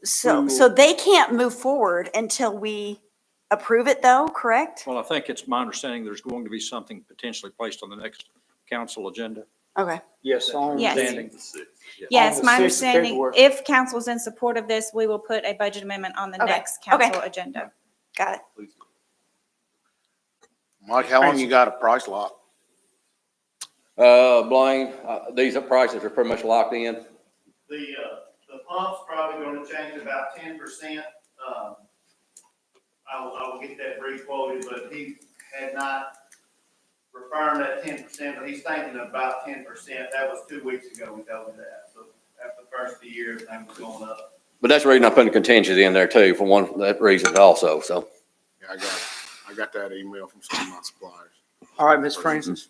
so they can't move forward until we approve it though, correct? Well, I think it's my understanding there's going to be something potentially placed on the next council agenda. Okay. Yes, on Yes. understanding. Yes, On the my 6th of understanding, February. if council's in support of this, we will put a budget amendment on the Okay. next Okay. council agenda. Got it. Mike, how long you got a price lock? Blaine, these prices are pretty much locked in. The pump's probably gonna change about 10%. I will get that re-quoted, but he had not confirmed that 10%, but he's thinking about 10%. That was 2 weeks ago we told him that. So after the first of the year, everything was going up. But that's the reason I'm putting contingency in there too, for that reason also, so. Yeah, I got that email from some of my suppliers. All right, Ms. Francis.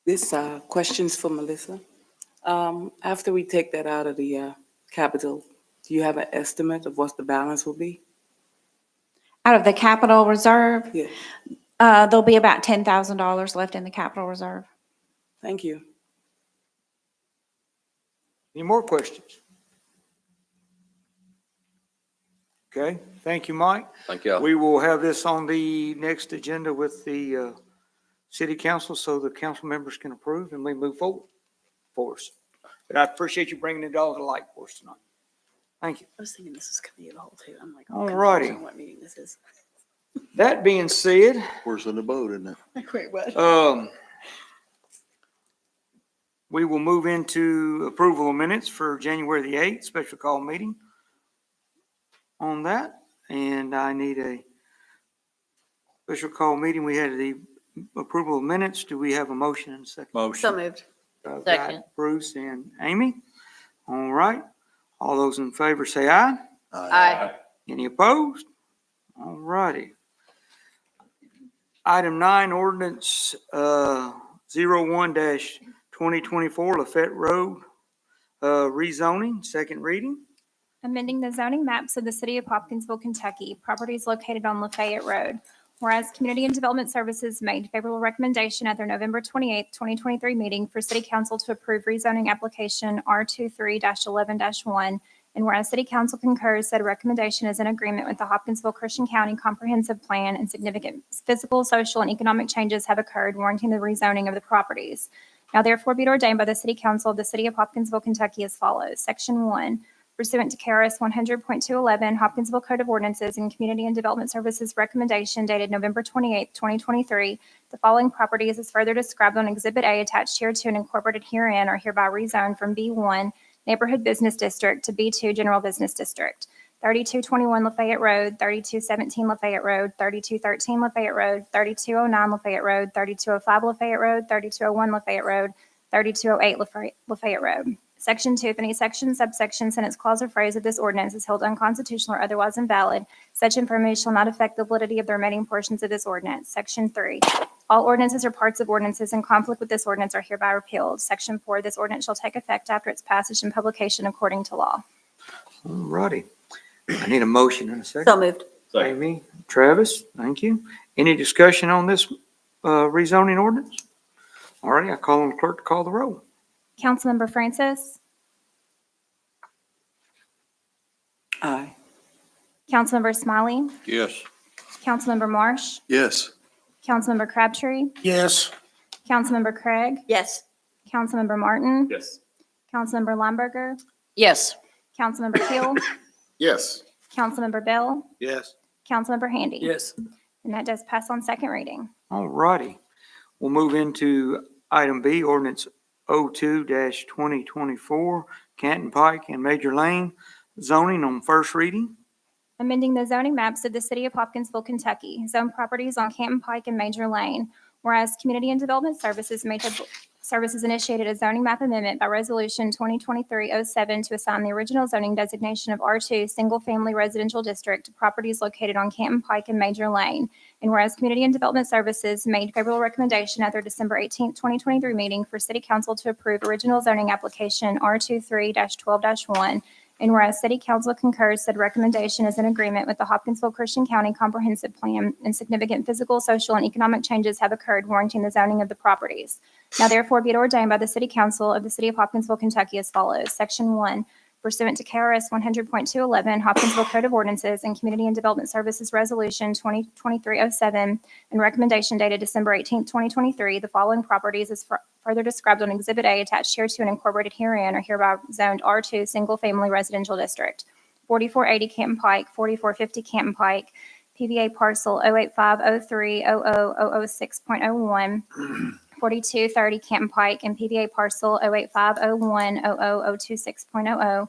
This question's for Melissa. After we take that out of the capital, do you have an estimate of what the balance will be? Out of the capital reserve, Yeah, there'll be about $10,000 left in the capital reserve. thank you. Any more questions? Okay, thank you, Mike. Thank you. We will have this on the next agenda with the city council so the council members can approve and we move forward for us. But I appreciate you bringing it all to light for us tonight. Thank you. I was thinking this is committee of the whole too. I'm like, All confused righty. on what meeting this is. That being said, Worse than the boat, isn't it? Wait, what? we will move into approval of minutes for January the 8th, special call meeting on that. And I need a special call meeting. We had the approval of minutes. Do we have a motion and a second? Motion. So moved. Got Second. Bruce and Amy. All right. All those in favor say aye. Aye. Any opposed? All righty. Item 9, ordinance 01-2024 Lafayette Road rezoning, second reading. Amending the zoning maps of the city of Hopkinsville, Kentucky, properties located on Lafayette Road. Whereas Community and Development Services made favorable recommendation at their November 28, 2023 meeting for City Council to approve rezoning application R23-11-1. And whereas City Council concurs, said recommendation is in agreement with the Hopkinsville Christian County Comprehensive Plan, and significant physical, social, and economic changes have occurred warranting the rezoning of the properties. Now therefore be it ordained by the City Council of the City of Hopkinsville, Kentucky as follows. Section 1. Pursuant to KRS 100.211, Hopkinsville Code of Ordinances and Community and Development Services recommendation dated November 28, 2023, the following properties as further described on Exhibit A attached hereto and incorporated herein are hereby rezoned from B1 Neighborhood Business District to B2 General Business District. 3221 Lafayette Road, 3217 Lafayette Road, 3213 Lafayette Road, 3209 Lafayette Road, 3205 Lafayette Road, 3201 Lafayette Road, 3208 Lafayette Road. Section 2, if any section, subsection, sentence, clause, or phrase of this ordinance is held unconstitutional or otherwise invalid, such information shall not affect the validity of the remaining portions of this ordinance. Section 3, all ordinances or parts of ordinances in conflict with this ordinance are hereby repealed. Section 4, this ordinance shall take effect after its passage and publication according to law. All righty. I need a motion and a second. So moved. Amy, Travis, thank you. Any discussion on this rezoning ordinance? All righty, I call on the clerk to call the roll. Councilmember Francis, Aye. Councilmember Smiley, Yes. Councilmember Marsh, Yes. Councilmember Crabtree, Yes. Councilmember Craig, Yes. Councilmember Martin, Yes. Councilmember Limburger, Yes. Councilmember Keel, Yes. Councilmember Bell, Yes. Councilmember Handy. Yes. And that does pass on second reading. All righty. We'll move into item B, ordinance 02-2024 Canton, Pike, and Major Lane zoning on first reading. Amending the zoning maps of the city of Hopkinsville, Kentucky, zone properties on Canton Pike and Major Lane. Whereas Community and Development Services initiated a zoning map amendment by resolution 2023-07 to assign the original zoning designation of R2 Single Family Residential District to properties located on Canton Pike and Major Lane. And whereas Community and Development Services made favorable recommendation at their December 18, 2023 meeting for City Council to approve original zoning application R23-12-1. And whereas City Council concurs, said recommendation is in agreement with the Hopkinsville Christian County Comprehensive Plan, and significant physical, social, and economic changes have occurred warranting the zoning of the properties. Now therefore be it ordained by the City Council of the City of Hopkinsville, Kentucky as follows. Section 1, pursuant to KRS 100.211, Hopkinsville Code of Ordinances and Community and Development Services Resolution 2023-07, and recommendation dated December 18, 2023, the following properties as further described on Exhibit A attached hereto and incorporated herein are hereby zoned R2 Single Family Residential District. 4480 Canton Pike, 4450 Canton Pike, PVA parcel 08503000006.01, 4230 Canton Pike, and PVA parcel 08501000026.00,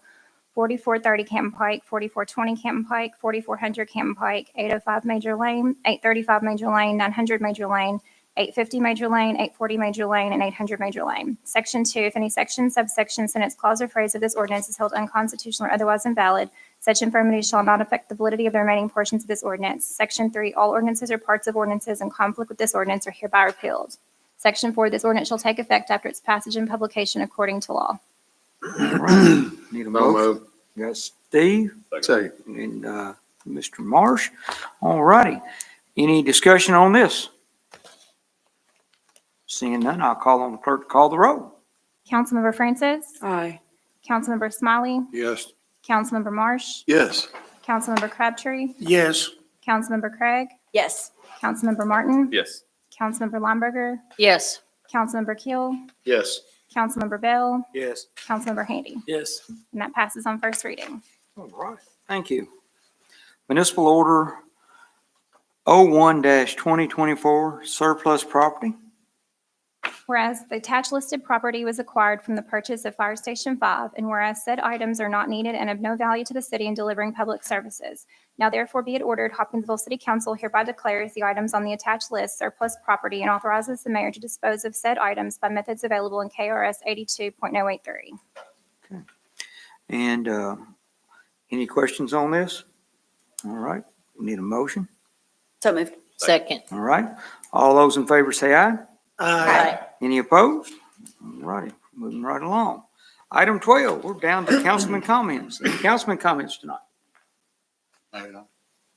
4430 Canton Pike, 4420 Canton Pike, 4400 Canton Pike, 805 Major Lane, 835 Major Lane, 900 Major Lane, 850 Major Lane, 840 Major Lane, and 800 Major Lane. Section 2, if any section, subsection, sentence, clause, or phrase of this ordinance is held unconstitutional or otherwise invalid, such infirmity shall not affect the validity of the remaining portions of this ordinance. Section 3, all ordinances or parts of ordinances in conflict with this ordinance are hereby repealed. Section 4, this ordinance shall take effect after its passage and publication according to law. All right. Need a So motion? moved. Got Steve Second. and Mr. Marsh. All righty. Any discussion on this? Seeing none, I'll call on the clerk to call the roll. Councilmember Francis, Aye. Councilmember Smiley, Yes. Councilmember Marsh, Yes. Councilmember Crabtree, Yes. Councilmember Craig, Yes. Councilmember Martin, Yes. Councilmember Lineberger, Yes. Councilmember Keel, Yes. Councilmember Bell, Yes. Councilmember Handy. Yes. And that passes on first reading. All right. Thank you. Municipal Order 01-2024, surplus property. Whereas the attached listed property was acquired from the purchase of Fire Station 5, and whereas said items are not needed and of no value to the city in delivering public services. Now therefore be it ordered, Hopkinsville City Council hereby declares the items on the attached list surplus property and authorizes the mayor to dispose of said items by methods available in KRS 82.083. And any questions on this? All right. We need a motion. So moved. Second. All right. All those in favor say aye. Aye. Any opposed? All righty, moving right along. Item 12, we're down to councilman comments. Any councilman comments tonight?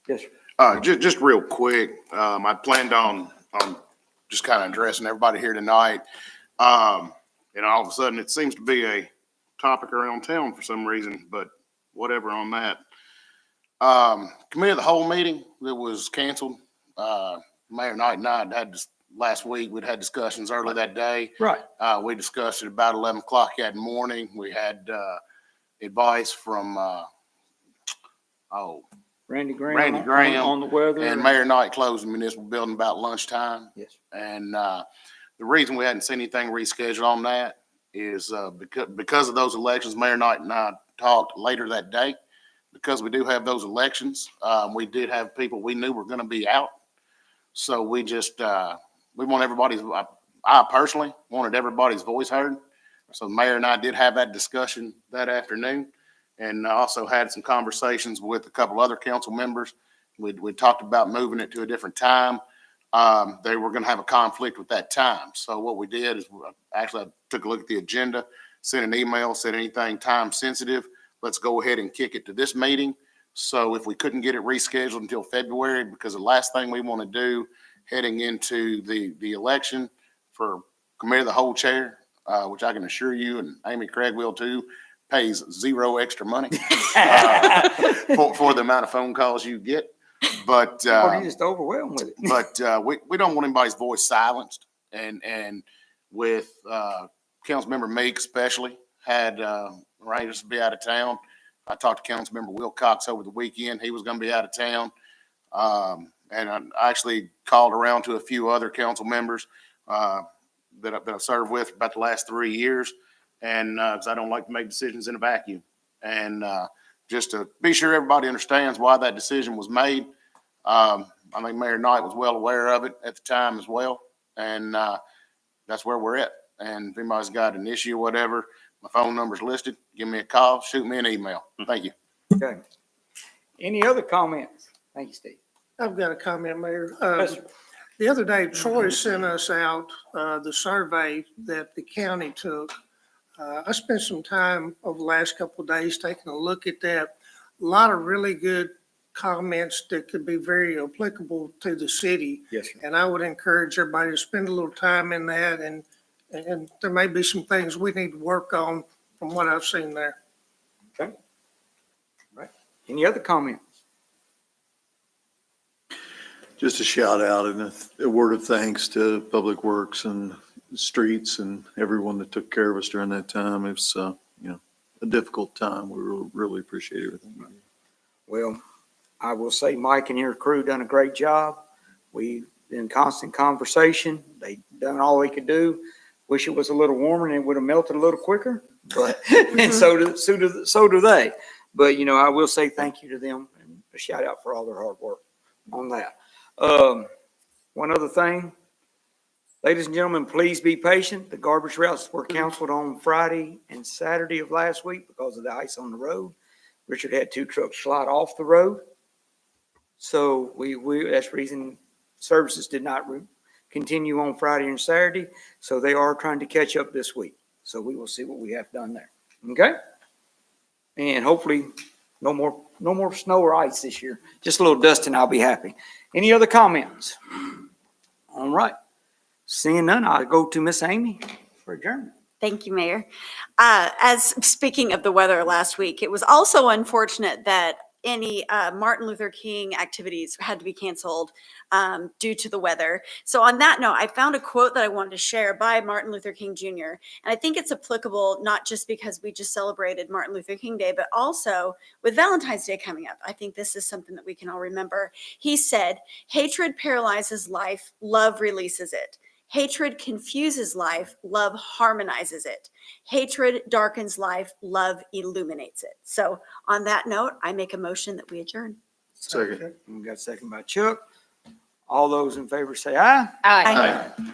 Yes, sir. Just real quick, I planned on just kind of addressing everybody here tonight. And all of a sudden, it seems to be a topic around town for some reason, but whatever on that. Committee of the whole meeting that was canceled, Mayor Knight and I had this last week, we'd had discussions early that day. Right. We discussed it about 11 o'clock that morning. We had, advice from, Randy Graham. Randy Graham On the weather. and Mayor Knight closed the municipal building about lunchtime. Yes. And, the reason we hadn't seen anything rescheduled on that is, because of those elections, Mayor Knight and I talked later that day. Because we do have those elections, we did have people we knew were gonna be out. So we just, we want everybody's, I personally wanted everybody's voice heard. So the mayor and I did have that discussion that afternoon, and I also had some conversations with a couple other council members. We talked about moving it to a different time. They were gonna have a conflict with that time. So what we did is, actually, I took a look at the agenda, sent an email, said anything time sensitive, let's go ahead and kick it to this meeting. So if we couldn't get it rescheduled until February, because the last thing we want to do heading into the election for committee of the whole chair, which I can assure you, and Amy Craig will too, pays zero extra money for the amount of phone calls you get. But Or you just overwhelmed with it. but we don't want anybody's voice silenced. And with Councilmember Meek especially had arrangements to be out of town. I talked to Councilmember Wilcox over the weekend. He was going to be out of town. And I actually called around to a few other council members that I've served with for about the last 3 years. And 'cause I don't like to make decisions in a vacuum. And just to be sure everybody understands why that decision was made. I think Mayor Knight was well aware of it at the time as well. And that's where we're at. And if anybody's got an issue or whatever, my phone number's listed. Give me a call, shoot me an email. Thank you. Okay. Any other comments? Thank you, Steve. I've got a comment, Mayor. Yes, sir. The other day, Troy sent us out the survey that the county took. I spent some time over the last couple of days taking a look at that. A lot of really good comments that could be very applicable to the city. Yes, sir. And I would encourage everybody to spend a little time in that, and there may be some things we need to work on from what I've seen there. Okay. Right. Any other comments? Just a shout out and a word of thanks to Public Works and Streets and everyone that took care of us during that time. It was, a difficult time. We really appreciate everything. Well, I will say Mike and your crew done a great job. We in constant conversation. They done all they could do. Wish it was a little warmer and it would have melted a little quicker, but and so do they. But I will say thank you to them and a shout out for all their hard work on that. One other thing, ladies and gentlemen, please be patient. The garbage routes were canceled on Friday and Saturday of last week because of the ice on the road. Richard had 2 trucks slide off the road. So that's the reason services did not continue on Friday and Saturday. So they are trying to catch up this week. So we will see what we have done there. Okay? And hopefully no more snow or ice this year. Just a little dust and I'll be happy. Any other comments? All right. Seeing none, I'll go to Miss Amy for adjournment. Thank you, Mayor. As speaking of the weather last week, it was also unfortunate that any Martin Luther King activities had to be canceled due to the weather. So on that note, I found a quote that I wanted to share by Martin Luther King Jr. And I think it's applicable not just because we just celebrated Martin Luther King Day, but also with Valentine's Day coming up. I think this is something that we can all remember. He said, "Hatred paralyzes life, love releases it. Hatred confuses life, love harmonizes it. Hatred darkens life, love illuminates it." So on that note, I make a motion that we adjourn. Second. We got a second by Chuck. All those in favor say aye. Aye. Aye.